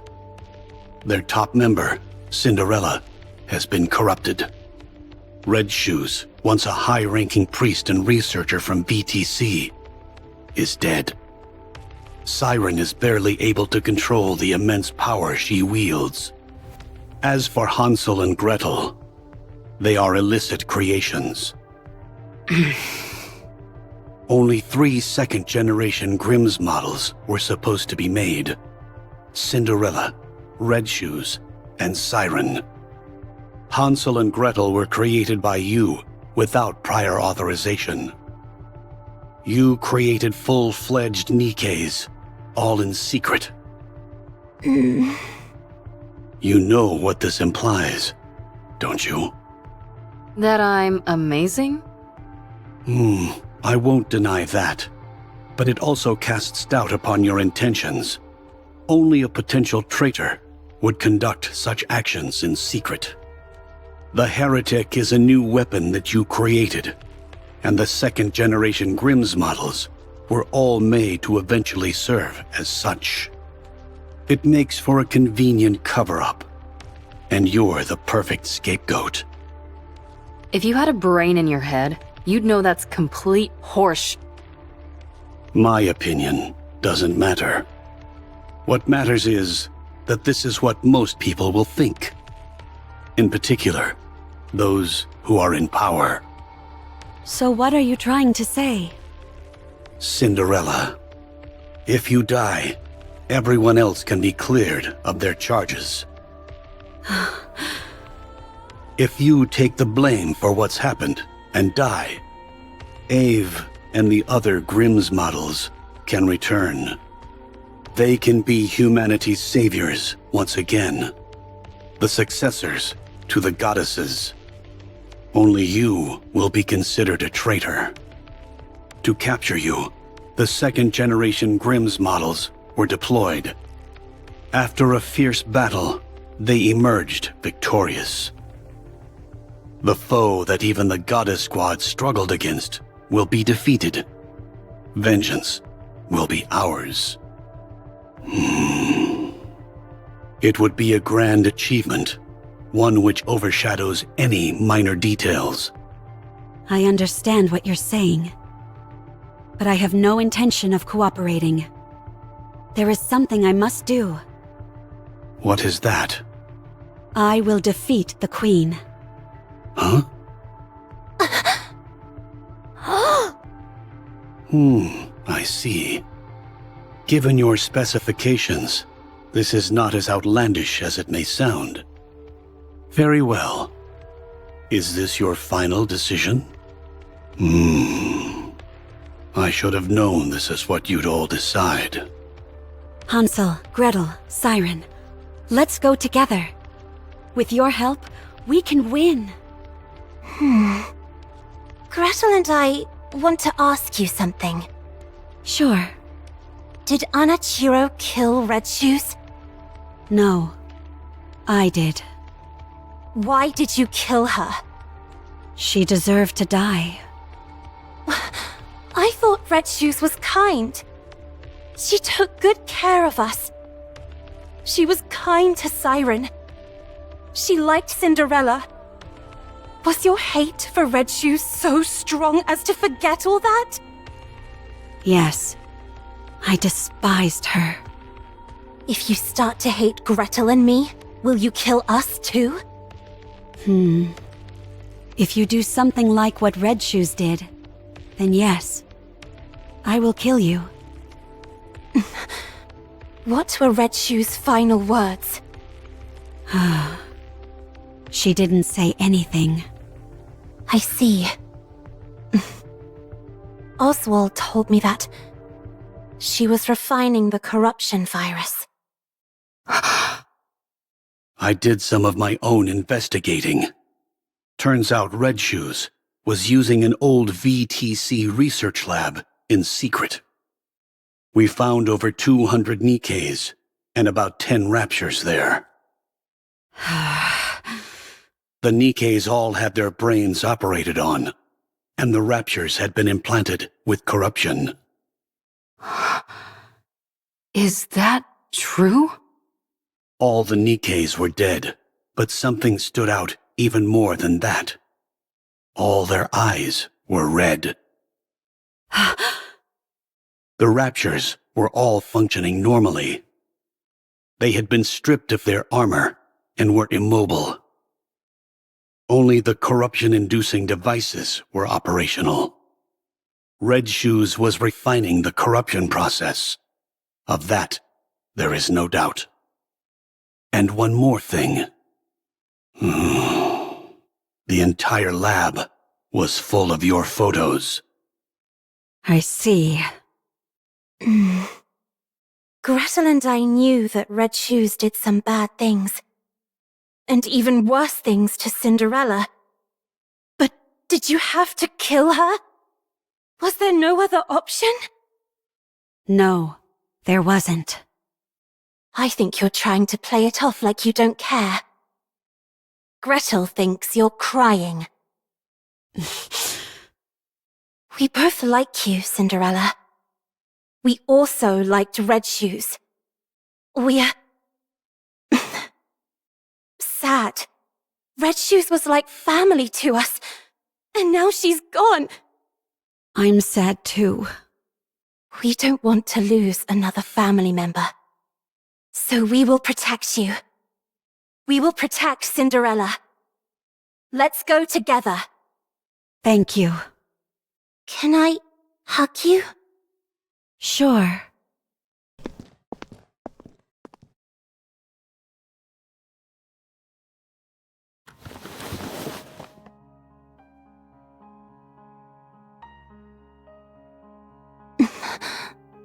Their top member, Cinderella, has been corrupted. Red Shoes, once a high-ranking priest and researcher from BTC, is dead. Siren is barely able to control the immense power she wields. As for Hansel and Gretel, they are illicit creations. Only 3 second-generation Grimm's models were supposed to be made. Cinderella, Red Shoes, and Siren. Hansel and Gretel were created by you without prior authorization. You created full-fledged Nikkes, all in secret. You know what this implies, don't you? That I'm amazing? I won't deny that. But it also casts doubt upon your intentions. Only a potential traitor would conduct such actions in secret. The heretic is a new weapon that you created, and the second-generation Grimm's models were all made to eventually serve as such. It makes for a convenient cover-up, and you're the perfect scapegoat. If you had a brain in your head, you'd know that's complete horse. My opinion doesn't matter. What matters is that this is what most people will think. In particular, those who are in power. So what are you trying to say? Cinderella, if you die, everyone else can be cleared of their charges. If you take the blame for what's happened and die, Ave and the other Grimm's models can return. They can be humanity's saviors once again, the successors to the goddesses. Only you will be considered a traitor. To capture you, the second-generation Grimm's models were deployed. After a fierce battle, they emerged victorious. The foe that even the Goddess Squad struggled against will be defeated. Vengeance will be ours. It would be a grand achievement, one which overshadows any minor details. I understand what you're saying, but I have no intention of cooperating. There is something I must do. What is that? I will defeat the Queen. Huh? I see. Given your specifications, this is not as outlandish as it may sound. Very well. Is this your final decision? I should have known this is what you'd all decide. Hansel, Gretel, Siren, let's go together. With your help, we can win. Gretel and I want to ask you something. Sure. Did Anichiro kill Red Shoes? No, I did. Why did you kill her? She deserved to die. I thought Red Shoes was kind. She took good care of us. She was kind to Siren. She liked Cinderella. Was your hate for Red Shoes so strong as to forget all that? Yes, I despised her. If you start to hate Gretel and me, will you kill us too? If you do something like what Red Shoes did, then yes, I will kill you. What were Red Shoe's final words? She didn't say anything. I see. Oswald told me that she was refining the corruption virus. I did some of my own investigating. Turns out Red Shoes was using an old VTC research lab in secret. We found over 200 Nikkes and about 10 raptures there. The Nikkes all had their brains operated on, and the raptures had been implanted with corruption. Is that true? All the Nikkes were dead, but something stood out even more than that. All their eyes were red. The raptures were all functioning normally. They had been stripped of their armor and were immobile. Only the corruption-inducing devices were operational. Red Shoes was refining the corruption process. Of that, there is no doubt. And one more thing. The entire lab was full of your photos. I see. Gretel and I knew that Red Shoes did some bad things. And even worse things to Cinderella. But did you have to kill her? Was there no other option? No, there wasn't. I think you're trying to play it off like you don't care. Gretel thinks you're crying. We both like you, Cinderella. We also liked Red Shoes. We're sad. Red Shoes was like family to us, and now she's gone. I'm sad too. We don't want to lose another family member. So we will protect you. We will protect Cinderella. Let's go together. Thank you. Can I hug you? Sure.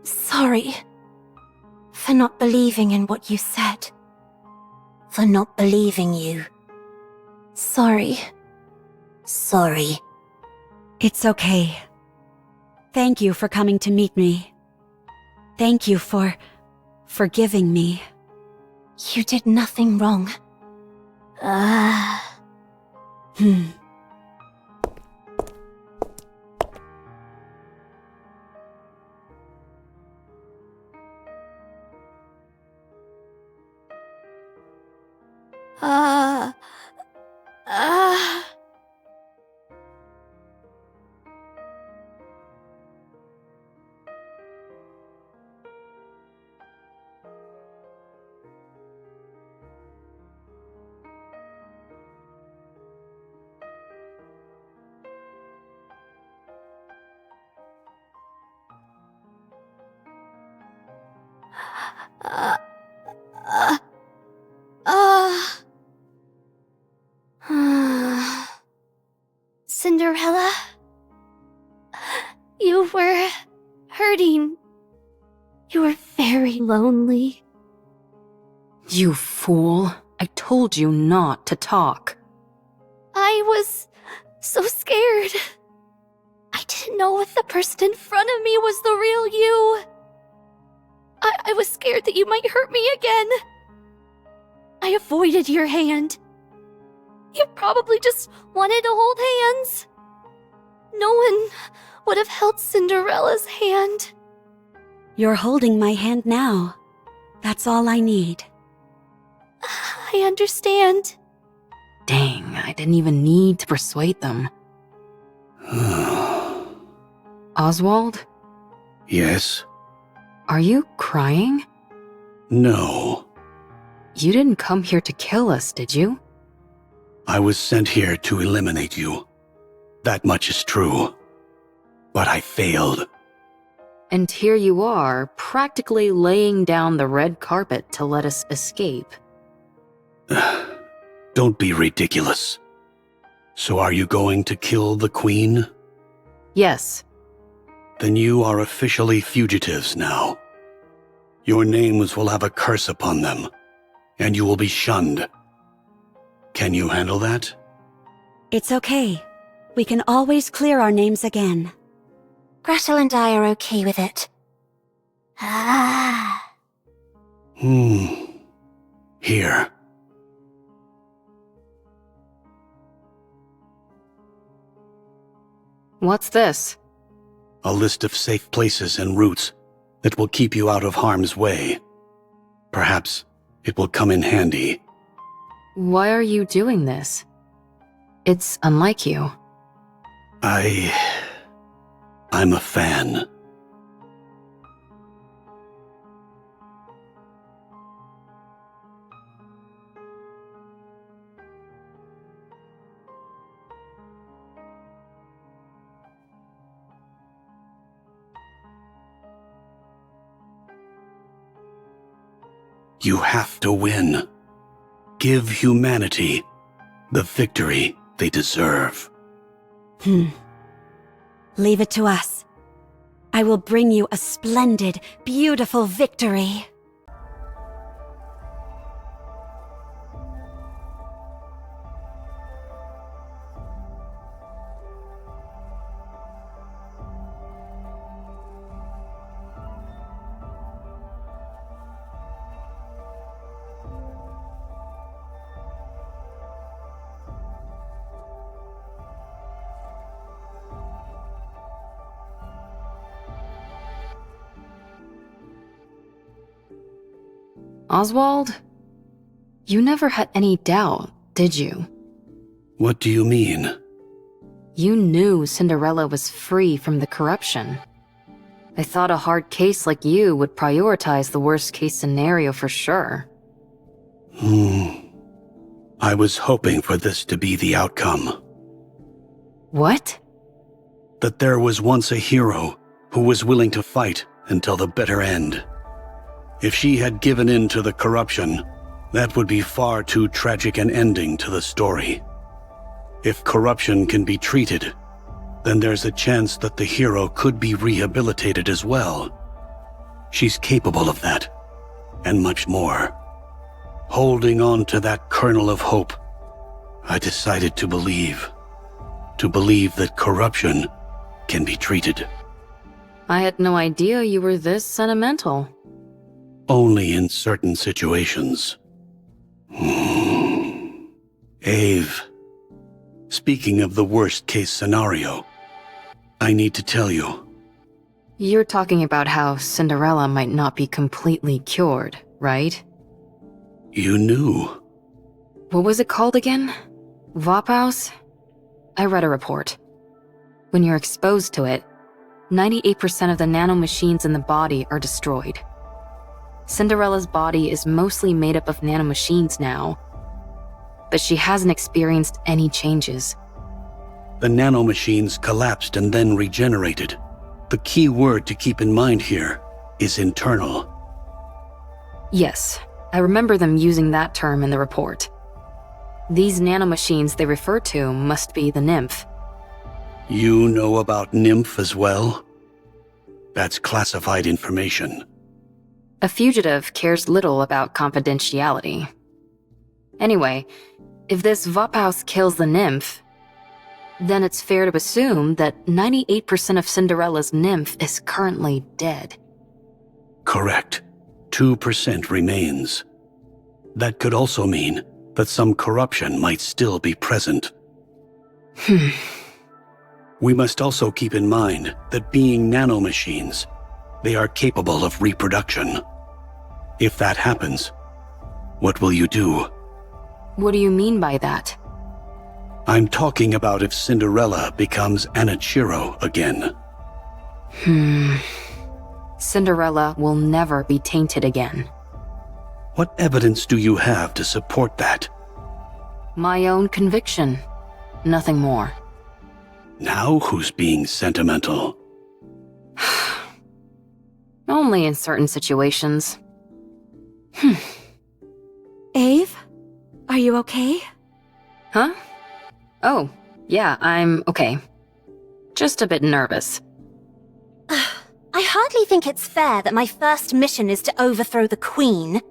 Sorry. For not believing in what you said. For not believing you. Sorry. Sorry. It's okay. Thank you for coming to meet me. Thank you for forgiving me. You did nothing wrong. Cinderella? You were hurting. You were very lonely. You fool. I told you not to talk. I was so scared. I didn't know if the person in front of me was the real you. I was scared that you might hurt me again. I avoided your hand. You probably just wanted to hold hands. No one would have held Cinderella's hand. You're holding my hand now. That's all I need. I understand. Dang, I didn't even need to persuade them. Oswald? Yes? Are you crying? No. You didn't come here to kill us, did you? I was sent here to eliminate you. That much is true. But I failed. And here you are, practically laying down the red carpet to let us escape. Don't be ridiculous. So are you going to kill the Queen? Yes. Then you are officially fugitives now. Your names will have a curse upon them, and you will be shunned. Can you handle that? It's okay. We can always clear our names again. Gretel and I are okay with it. Ah. Here. What's this? A list of safe places and routes that will keep you out of harm's way. Perhaps it will come in handy. Why are you doing this? It's unlike you. I'm a fan. You have to win. Give humanity the victory they deserve. Leave it to us. I will bring you a splendid, beautiful victory. Oswald? You never had any doubt, did you? What do you mean? You knew Cinderella was free from the corruption. I thought a hard case like you would prioritize the worst-case scenario for sure. I was hoping for this to be the outcome. What? That there was once a hero who was willing to fight until the bitter end. If she had given in to the corruption, that would be far too tragic an ending to the story. If corruption can be treated, then there's a chance that the hero could be rehabilitated as well. She's capable of that, and much more. Holding on to that kernel of hope, I decided to believe that corruption can be treated. I had no idea you were this sentimental. Only in certain situations. Ave, speaking of the worst-case scenario, I need to tell you. You're talking about how Cinderella might not be completely cured, right? You knew. What was it called again? Vophaus? I read a report. When you're exposed to it, 98% of the nanomachines in the body are destroyed. Cinderella's body is mostly made up of nanomachines now, but she hasn't experienced any changes. The nanomachines collapsed and then regenerated. The key word to keep in mind here is internal. Yes, I remember them using that term in the report. These nanomachines they refer to must be the nymph. You know about Nymph as well? That's classified information. A fugitive cares little about confidentiality. Anyway, if this Vophaus kills the nymph, then it's fair to assume that 98% of Cinderella's nymph is currently dead. Correct. 2% remains. That could also mean that some corruption might still be present. We must also keep in mind that being nanomachines, they are capable of reproduction. If that happens, what will you do? What do you mean by that? I'm talking about if Cinderella becomes Anichiro again. Cinderella will never be tainted again. What evidence do you have to support that? My own conviction. Nothing more. Now who's being sentimental? Only in certain situations. Ave? Are you okay? Huh? Oh, yeah, I'm okay. Just a bit nervous. I hardly think it's fair that my first mission is to overthrow the Queen.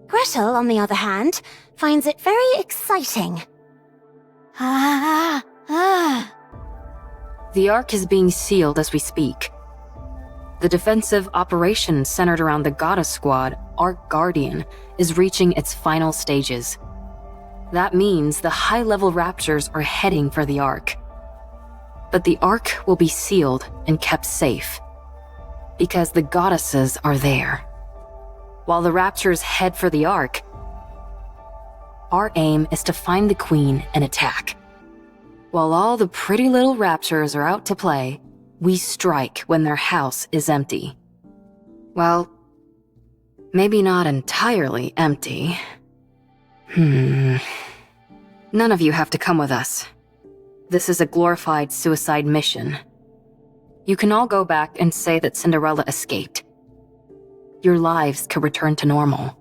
Gretel, on the other hand, finds it very exciting. The Ark is being sealed as we speak. The defensive operation centered around the Goddess Squad, Ark Guardian, is reaching its final stages. That means the high-level Raptors are heading for the Ark. But the Ark will be sealed and kept safe, because the goddesses are there. While the Raptors head for the Ark, our aim is to find the Queen and attack. While all the pretty little Raptors are out to play, we strike when their house is empty. Well, maybe not entirely empty. None of you have to come with us. This is a glorified suicide mission. You can all go back and say that Cinderella escaped. Your lives could return to normal.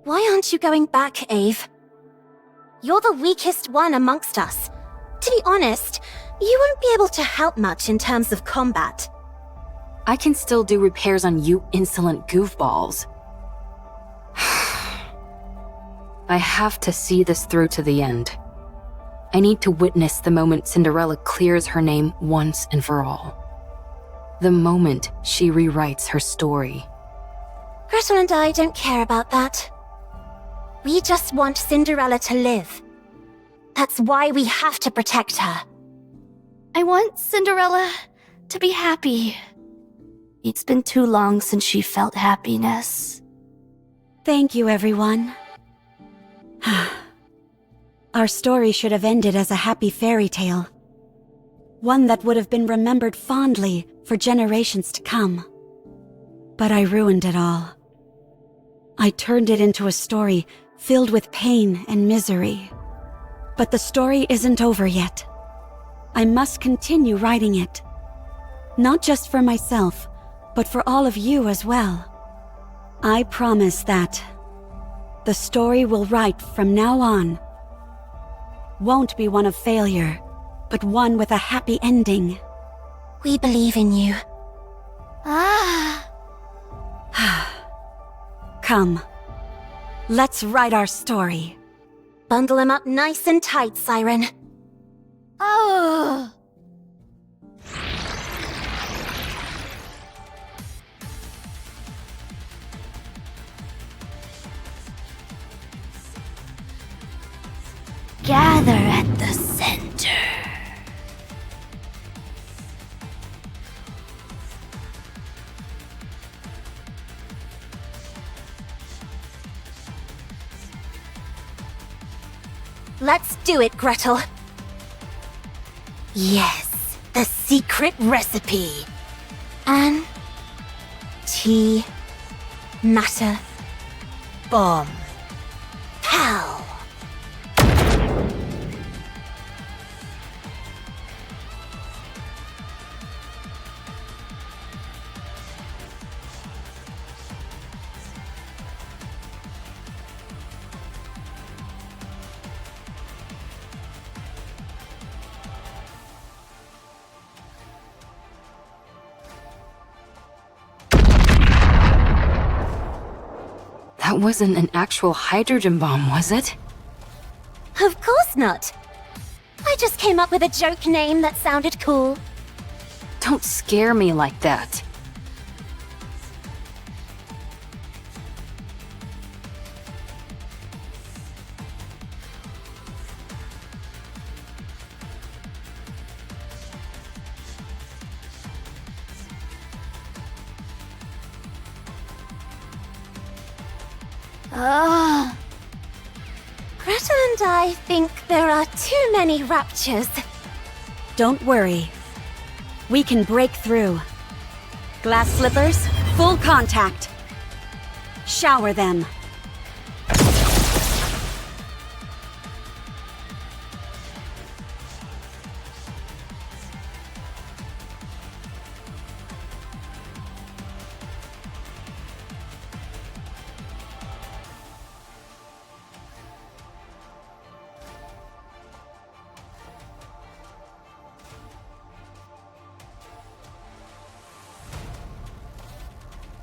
Why aren't you going back, Ave? You're the weakest one amongst us. To be honest, you won't be able to help much in terms of combat. I can still do repairs on you insolent goofballs. I have to see this through to the end. I need to witness the moment Cinderella clears her name once and for all. The moment she rewrites her story. Gretel and I don't care about that. We just want Cinderella to live. That's why we have to protect her. I want Cinderella to be happy. It's been too long since she felt happiness. Thank you, everyone. Our story should have ended as a happy fairy tale. One that would have been remembered fondly for generations to come. But I ruined it all. I turned it into a story filled with pain and misery. But the story isn't over yet. I must continue writing it. Not just for myself, but for all of you as well. I promise that the story we'll write from now on won't be one of failure, but one with a happy ending. We believe in you. Come, let's write our story. Bundle him up nice and tight, Siren. Oh! Gather at the center. Let's do it, Gretel. Yes, the secret recipe. An T matter bomb. Pow. That wasn't an actual hydrogen bomb, was it? Of course not. I just came up with a joke name that sounded cool. Don't scare me like that. Gretel and I think there are too many raptures. Don't worry. We can break through. Glass slippers, full contact. Shower them.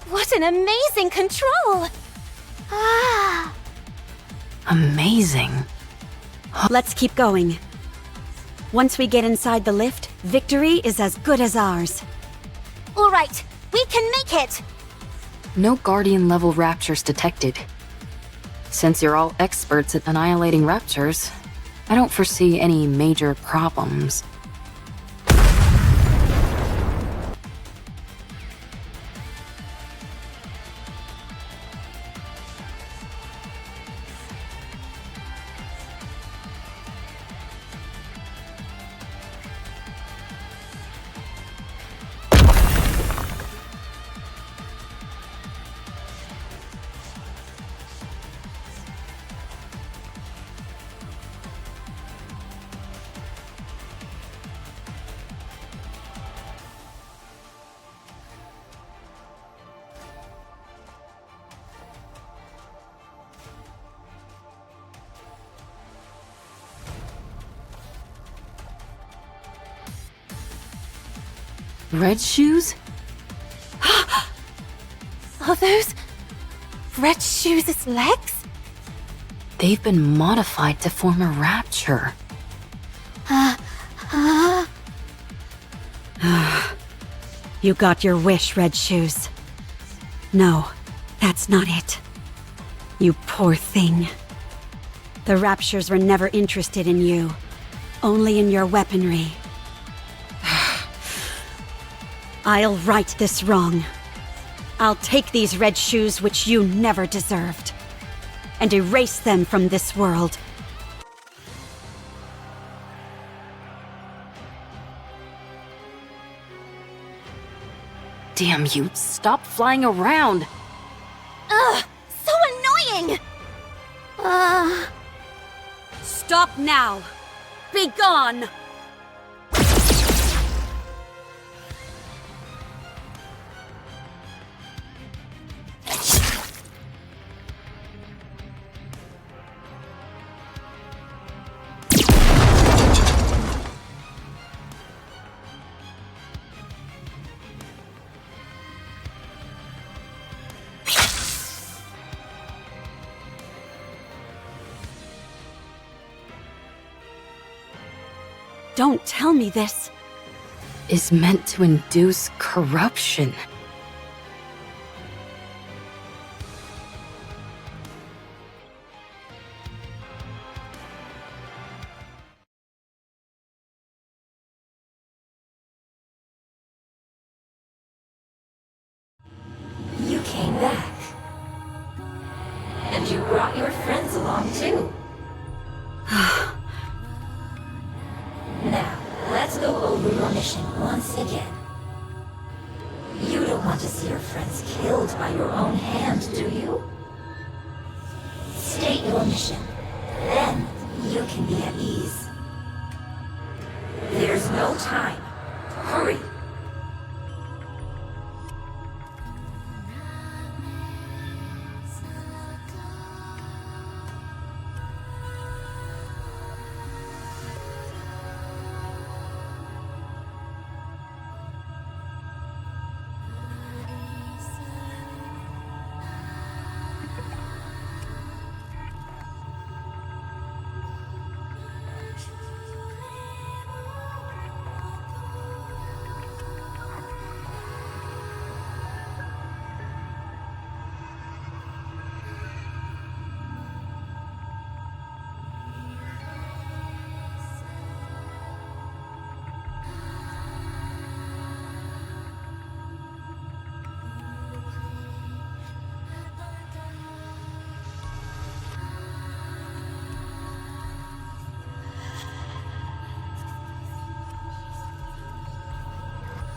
What an amazing control! Ah! Amazing. Let's keep going. Once we get inside the lift, victory is as good as ours. All right, we can make it! No Guardian-level raptures detected. Since you're all experts at annihilating raptures, I don't foresee any major problems. Red shoes? Are those Red Shoes' legs? They've been modified to form a rapture. You got your wish, Red Shoes. No, that's not it. You poor thing. The Raptures were never interested in you, only in your weaponry. I'll right this wrong. I'll take these Red Shoes which you never deserved, and erase them from this world. Damn you, stop flying around! Ugh, so annoying! Stop now! Be gone! Don't tell me this. Is meant to induce corruption. You came back. And you brought your friends along too. Now, let's go over your mission once again. You don't want to see your friends killed by your own hand, do you? State your mission. Then, you can be at ease. There's no time. Hurry.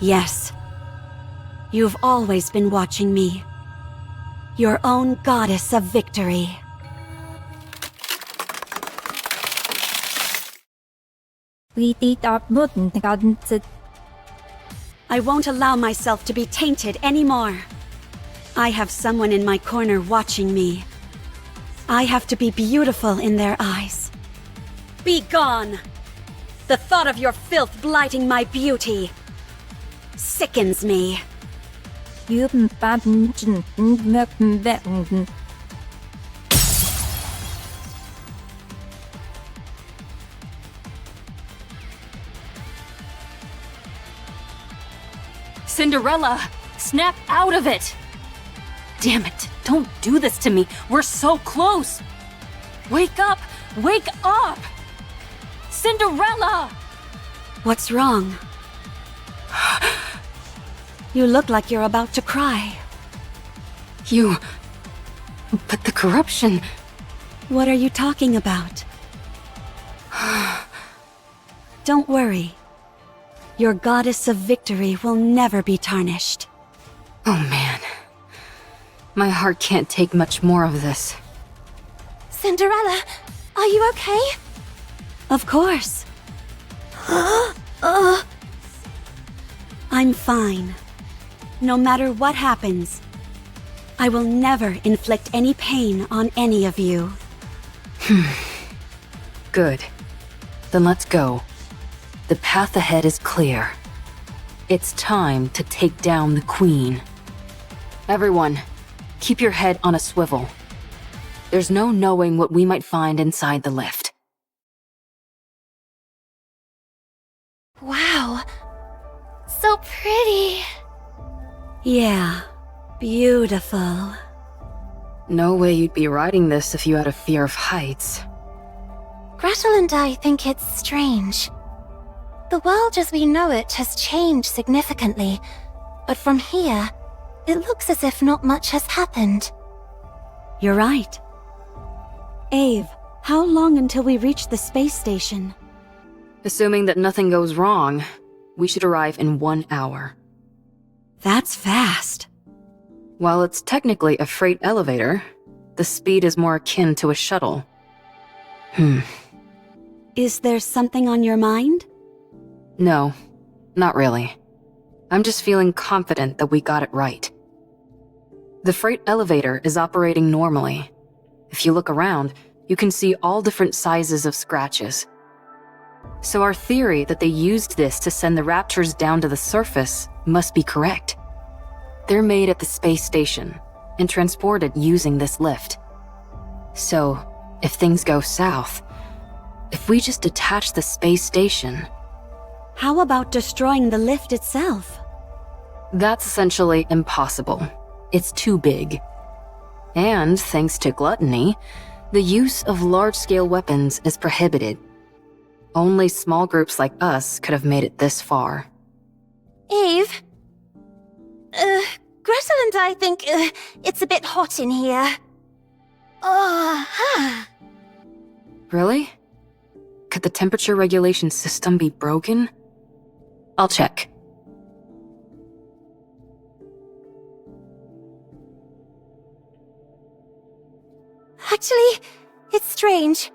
Yes. You've always been watching me. Your own goddess of victory. I won't allow myself to be tainted anymore. I have someone in my corner watching me. I have to be beautiful in their eyes. Be gone! The thought of your filth blighting my beauty sickens me. Cinderella, snap out of it! Damn it, don't do this to me. We're so close. Wake up! Wake up! Cinderella! What's wrong? You look like you're about to cry. But the corruption... What are you talking about? Don't worry. Your goddess of victory will never be tarnished. Oh man. My heart can't take much more of this. Cinderella, are you okay? Of course. I'm fine. No matter what happens, I will never inflict any pain on any of you. Good. Then let's go. The path ahead is clear. It's time to take down the Queen. Everyone, keep your head on a swivel. There's no knowing what we might find inside the lift. Wow. So pretty. Yeah, beautiful. No way you'd be riding this if you had a fear of heights. Gretel and I think it's strange. The world as we know it has changed significantly, but from here, it looks as if not much has happened. You're right. Ave, how long until we reach the space station? Assuming that nothing goes wrong, we should arrive in 1 hour. That's fast. While it's technically a freight elevator, the speed is more akin to a shuttle. Is there something on your mind? No, not really. I'm just feeling confident that we got it right. The freight elevator is operating normally. If you look around, you can see all different sizes of scratches. So our theory that they used this to send the Raptors down to the surface must be correct. They're made at the space station and transported using this lift. So, if things go south, if we just detach the space station... How about destroying the lift itself? That's essentially impossible. It's too big. And, thanks to gluttony, the use of large-scale weapons is prohibited. Only small groups like us could have made it this far. Eve? Gretel and I think it's a bit hot in here. Really? Could the temperature regulation system be broken? I'll check. Actually, it's strange.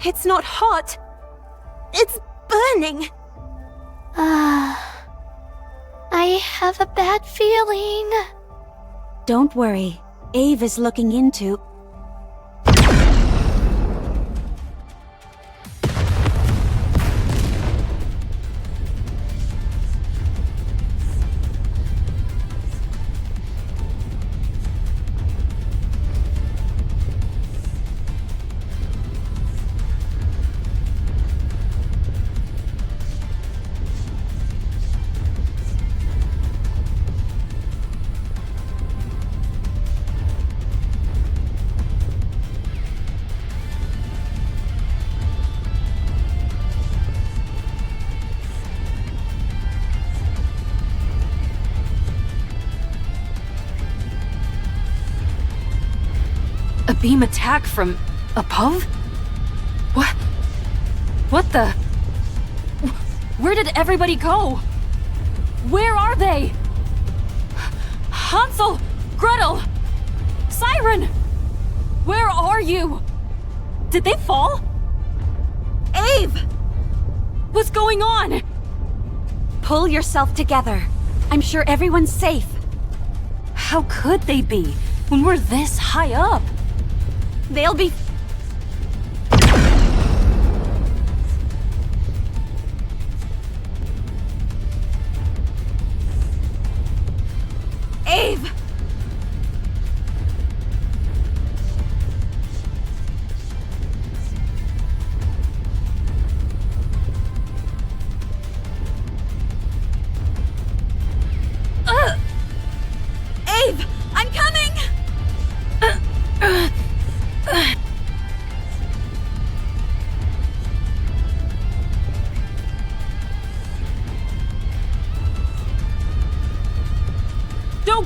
It's not hot. It's burning. I have a bad feeling. Don't worry. Ave is looking into... A beam attack from above? What the? Where did everybody go? Where are they? Hansel! Gretel! Siren! Where are you? Did they fall? Ave! What's going on? Pull yourself together. I'm sure everyone's safe. How could they be when we're this high up? They'll be...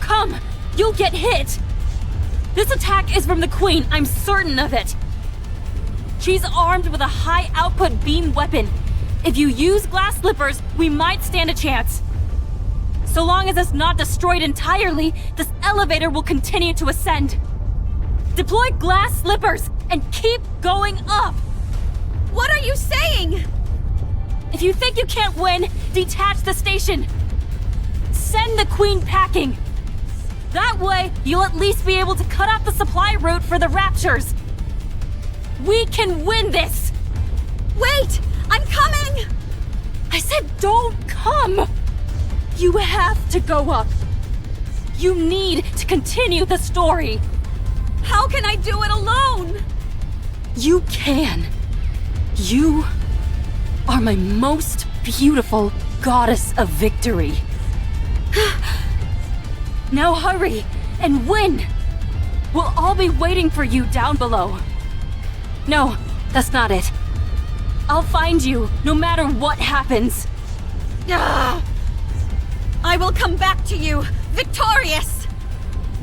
come, you'll get hit! This attack is from the Queen, I'm certain of it. She's armed with a high-output beam weapon. If you use glass slippers, we might stand a chance. So long as it's not destroyed entirely, this elevator will continue to ascend. Deploy glass slippers and keep going up! What are you saying? If you think you can't win, detach the station. Send the Queen packing. That way, you'll at least be able to cut off the supply route for the Raptures. We can win this! Wait! I'm coming! I said don't come! You have to go up. You need to continue the story. How can I do it alone? You can. You are my most beautiful goddess of victory. Now hurry and win! We'll all be waiting for you down below. No, that's not it. I'll find you no matter what happens. Ah! I will come back to you, victorious!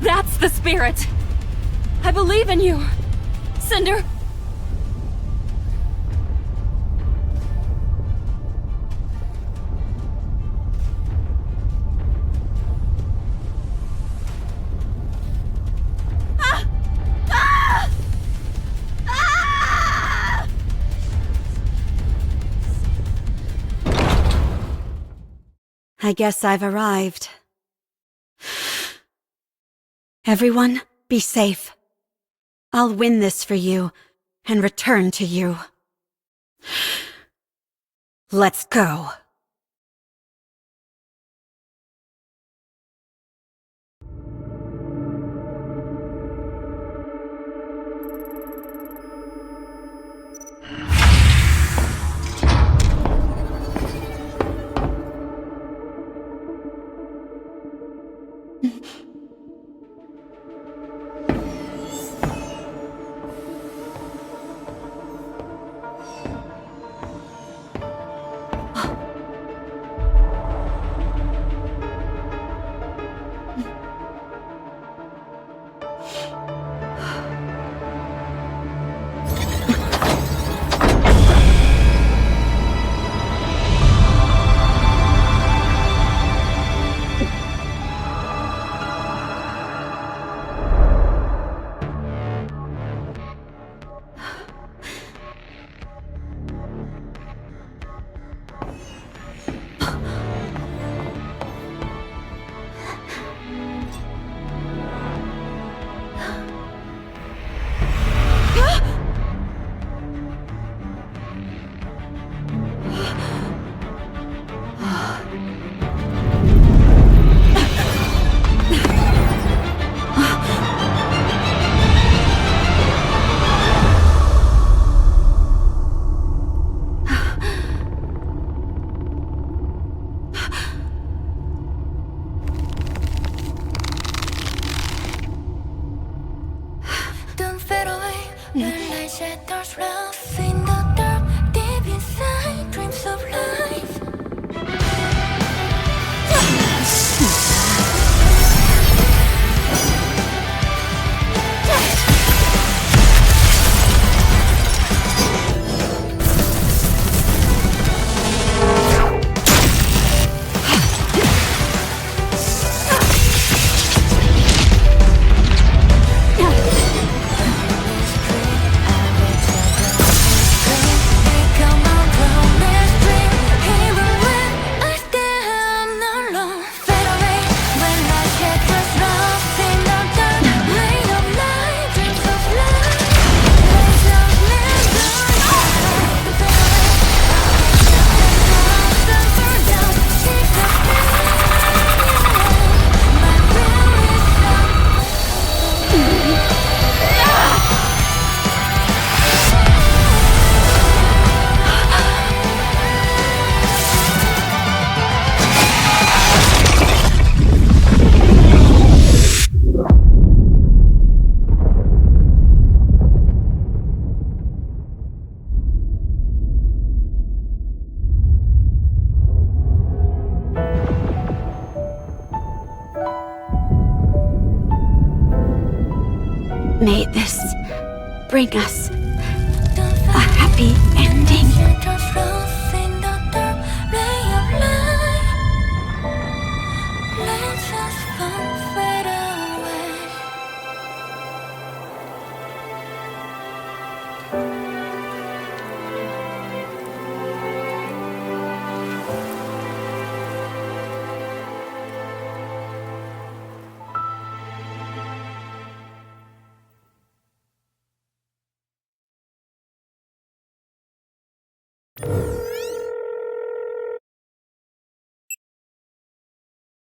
That's the spirit. I believe in you, Cinder. I guess I've arrived. Everyone, be safe. I'll win this for you and return to you. Let's go. May this bring us a happy ending.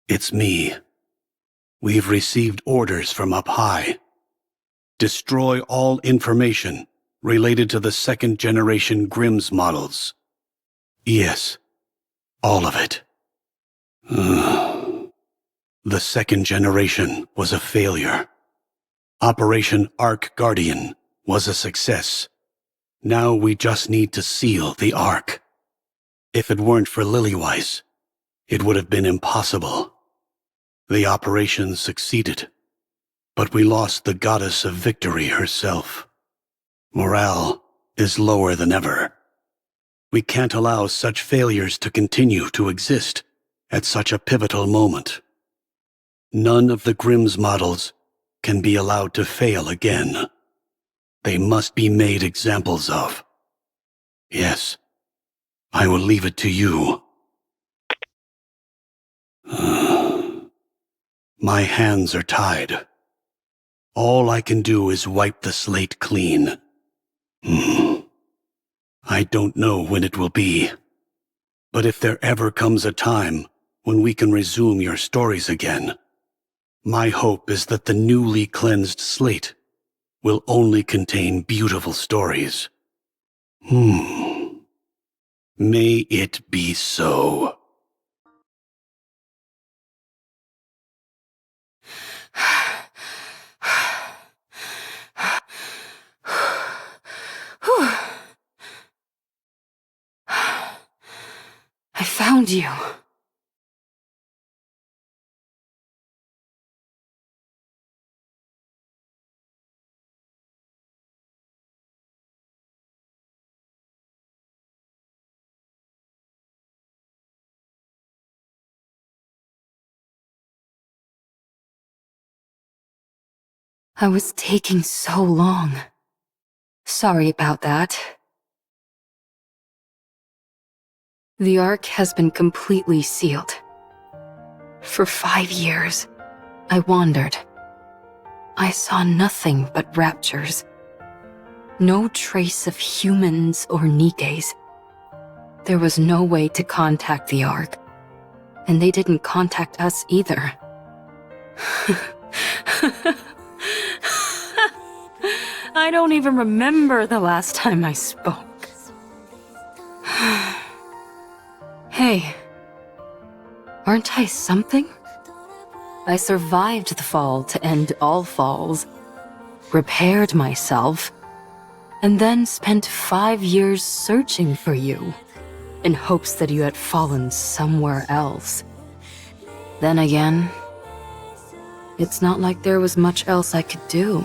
It's me. We've received orders from up high. Destroy all information related to the second-generation Grimm's models. Yes, all of it. The second generation was a failure. Operation Ark Guardian was a success. Now we just need to seal the Ark. If it weren't for Lilyweiss, it would have been impossible. The operation succeeded, but we lost the goddess of victory herself. Morale is lower than ever. We can't allow such failures to continue to exist at such a pivotal moment. None of the Grimm's models can be allowed to fail again. They must be made examples of. Yes, I will leave it to you. My hands are tied. All I can do is wipe the slate clean. I don't know when it will be, but if there ever comes a time when we can resume your stories again, my hope is that the newly cleansed slate will only contain beautiful stories. May it be so. I found you. I was taking so long. Sorry about that. The Ark has been completely sealed. For 5 years, I wandered. I saw nothing but raptures. No trace of humans or Nikkes. There was no way to contact the Ark, and they didn't contact us either. I don't even remember the last time I spoke. Hey, aren't I something? I survived the fall to end all falls, repaired myself, and then spent 5 years searching for you, in hopes that you had fallen somewhere else. Then again, it's not like there was much else I could do.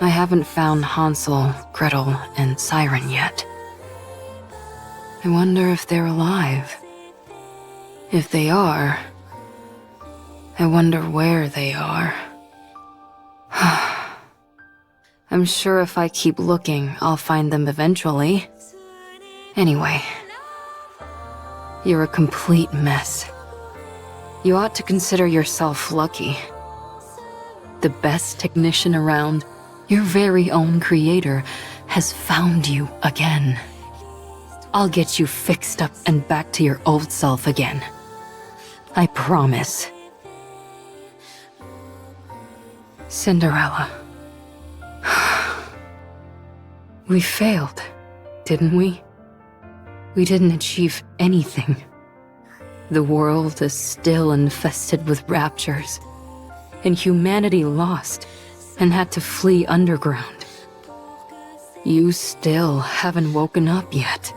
I haven't found Hansel, Gretel, and Siren yet. I wonder if they're alive. If they are, I wonder where they are. I'm sure if I keep looking, I'll find them eventually. Anyway, you're a complete mess. You ought to consider yourself lucky. The best technician around, your very own creator, has found you again. I'll get you fixed up and back to your old self again. I promise. Cinderella. We failed, didn't we? We didn't achieve anything. The world is still infested with raptures, and humanity lost and had to flee underground. You still haven't woken up yet.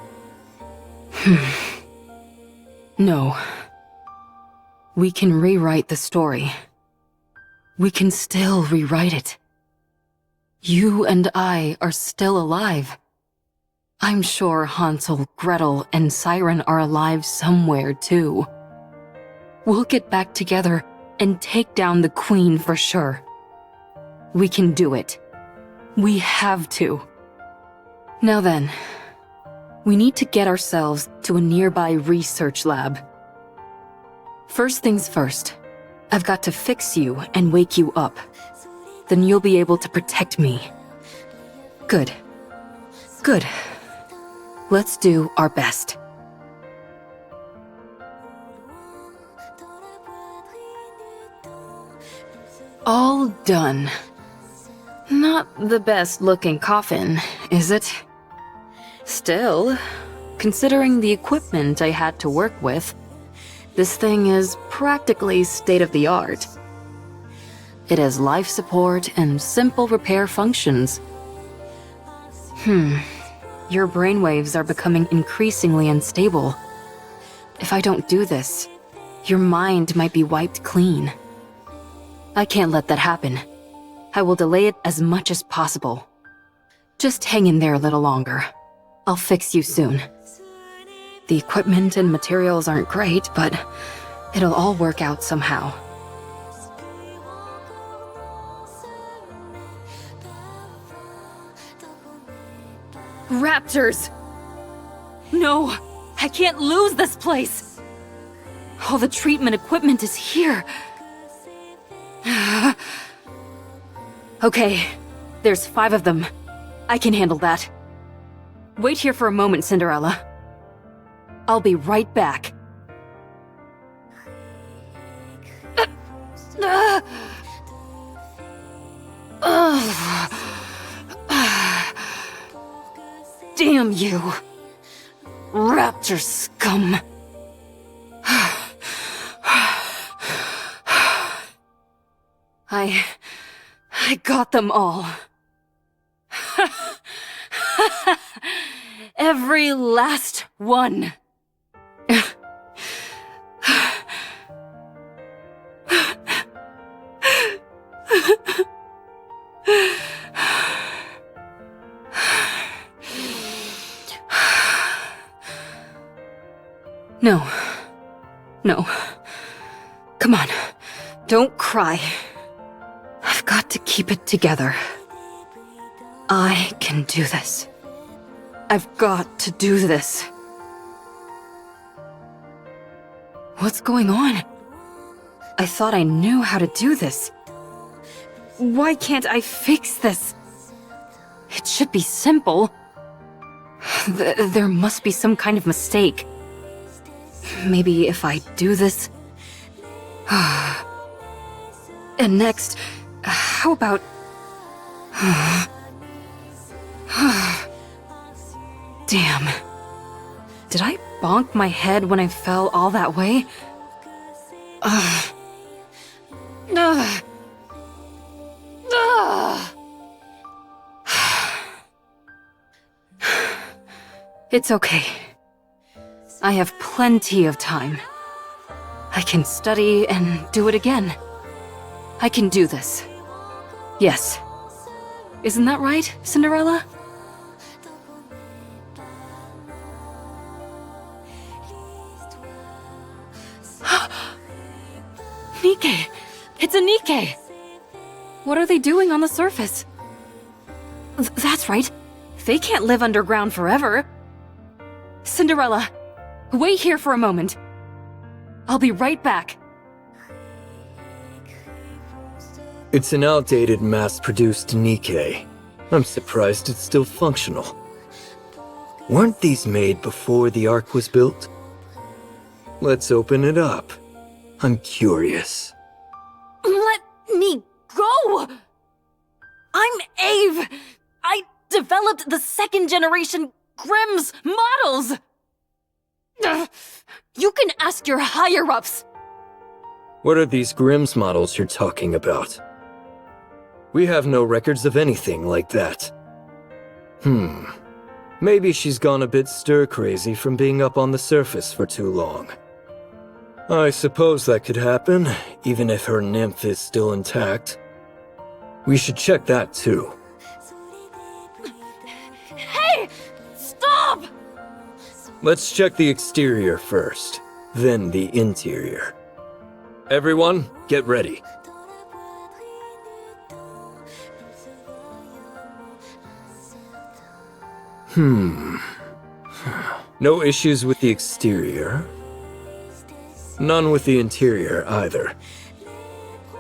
No. We can rewrite the story. We can still rewrite it. You and I are still alive. I'm sure Hansel, Gretel, and Siren are alive somewhere too. We'll get back together and take down the Queen for sure. We can do it. We have to. Now then, we need to get ourselves to a nearby research lab. First things first, I've got to fix you and wake you up. Then you'll be able to protect me. Good. Good. Let's do our best. All done. Not the best looking coffin, is it? Still, considering the equipment I had to work with, this thing is practically state-of-the-art. It has life support and simple repair functions. Your brainwaves are becoming increasingly unstable. If I don't do this, your mind might be wiped clean. I can't let that happen. I will delay it as much as possible. Just hang in there a little longer. I'll fix you soon. The equipment and materials aren't great, but it'll all work out somehow. Raptors! No! I can't lose this place! All the treatment equipment is here. Okay, there's 5 of them. I can handle that. Wait here for a moment, Cinderella. I'll be right back. Damn you! Raptor scum! I got them all. Every last one. No. No. Come on. Don't cry. I've got to keep it together. I can do this. I've got to do this. What's going on? I thought I knew how to do this. Why can't I fix this? It should be simple. There must be some kind of mistake. Maybe if I do this... And next, how about... Damn. Did I bonk my head when I fell all that way? It's okay. I have plenty of time. I can study and do it again. I can do this. Yes. Isn't that right, Cinderella? Nikke! It's a Nikke! What are they doing on the surface? That's right. They can't live underground forever. Cinderella, wait here for a moment. I'll be right back. It's an outdated mass-produced Nikke. I'm surprised it's still functional. Weren't these made before the Ark was built? Let's open it up. I'm curious. Let me go! I'm Ave! I developed the 2nd generation Grimm's models! You can ask your higher-ups! What are these Grimm's models you're talking about? We have no records of anything like that. Maybe she's gone a bit stir-crazy from being up on the surface for too long. I suppose that could happen, even if her nymph is still intact. We should check that too. Hey! Stop! Let's check the exterior first, then the interior. Everyone, get ready. No issues with the exterior. None with the interior either.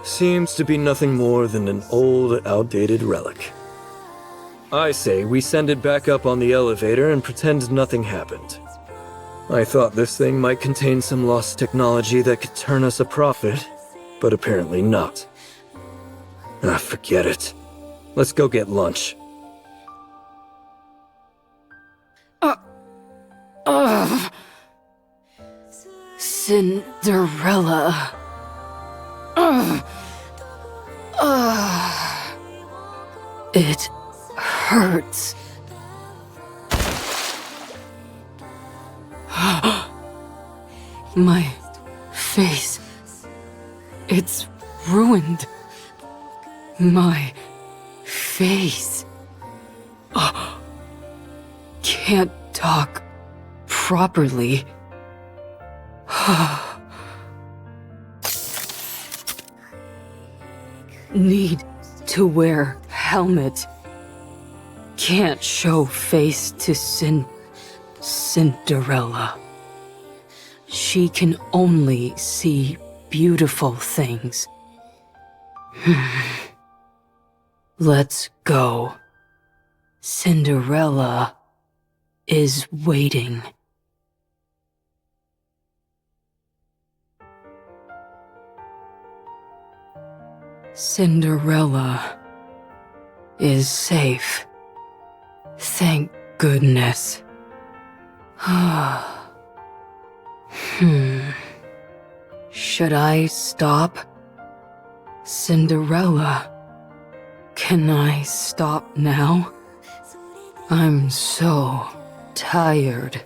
Seems to be nothing more than an old, outdated relic. I say we send it back up on the elevator and pretend nothing happened. I thought this thing might contain some lost technology that could turn us a profit, but apparently not. Forget it. Let's go get lunch. Cinderella. It hurts. My face. It's ruined. My face. Can't talk properly. Need to wear helmet. Can't show face to Cinderella. She can only see beautiful things. Let's go. Cinderella is waiting. Cinderella is safe. Thank goodness. Should I stop? Cinderella, can I stop now? I'm so tired.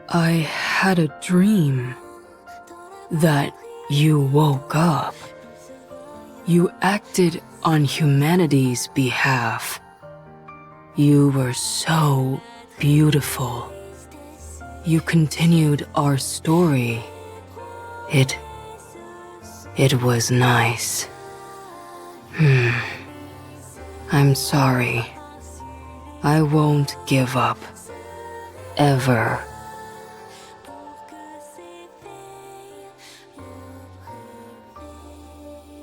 I had a dream that you woke up. You acted on humanity's behalf. You were so beautiful. You continued our story. It was nice. I'm sorry. I won't give up. Ever.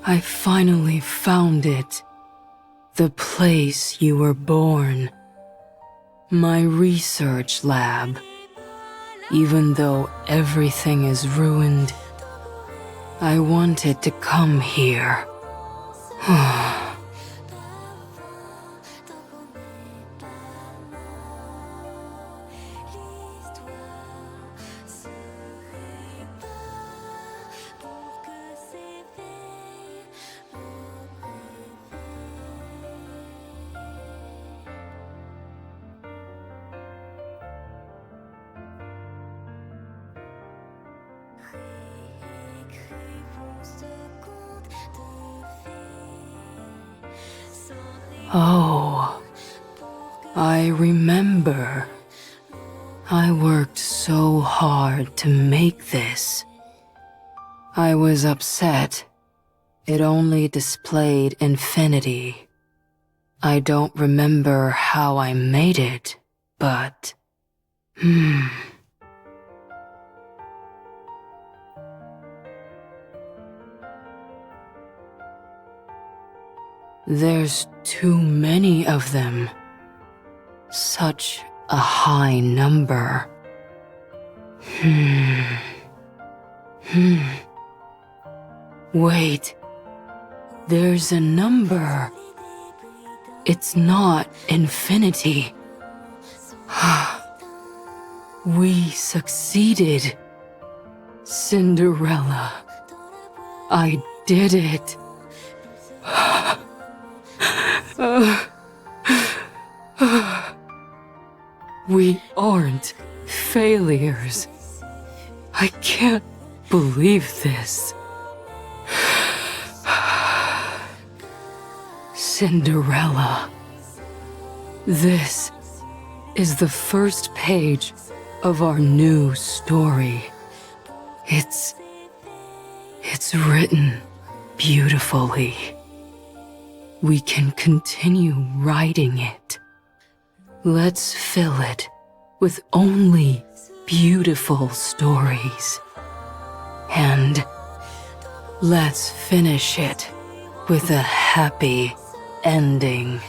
I finally found it. The place you were born. My research lab. Even though everything is ruined, I wanted to come here. Oh, I remember. I worked so hard to make this. I was upset. It only displayed infinity. I don't remember how I made it, but... There's too many of them. Such a high number. Wait. There's a number. It's not infinity. We succeeded. Cinderella. I did it. We aren't failures. I can't believe this. Cinderella. This is the first page of our new story. It's written beautifully. We can continue writing it. Let's fill it with only beautiful stories. And let's finish it with a happy ending.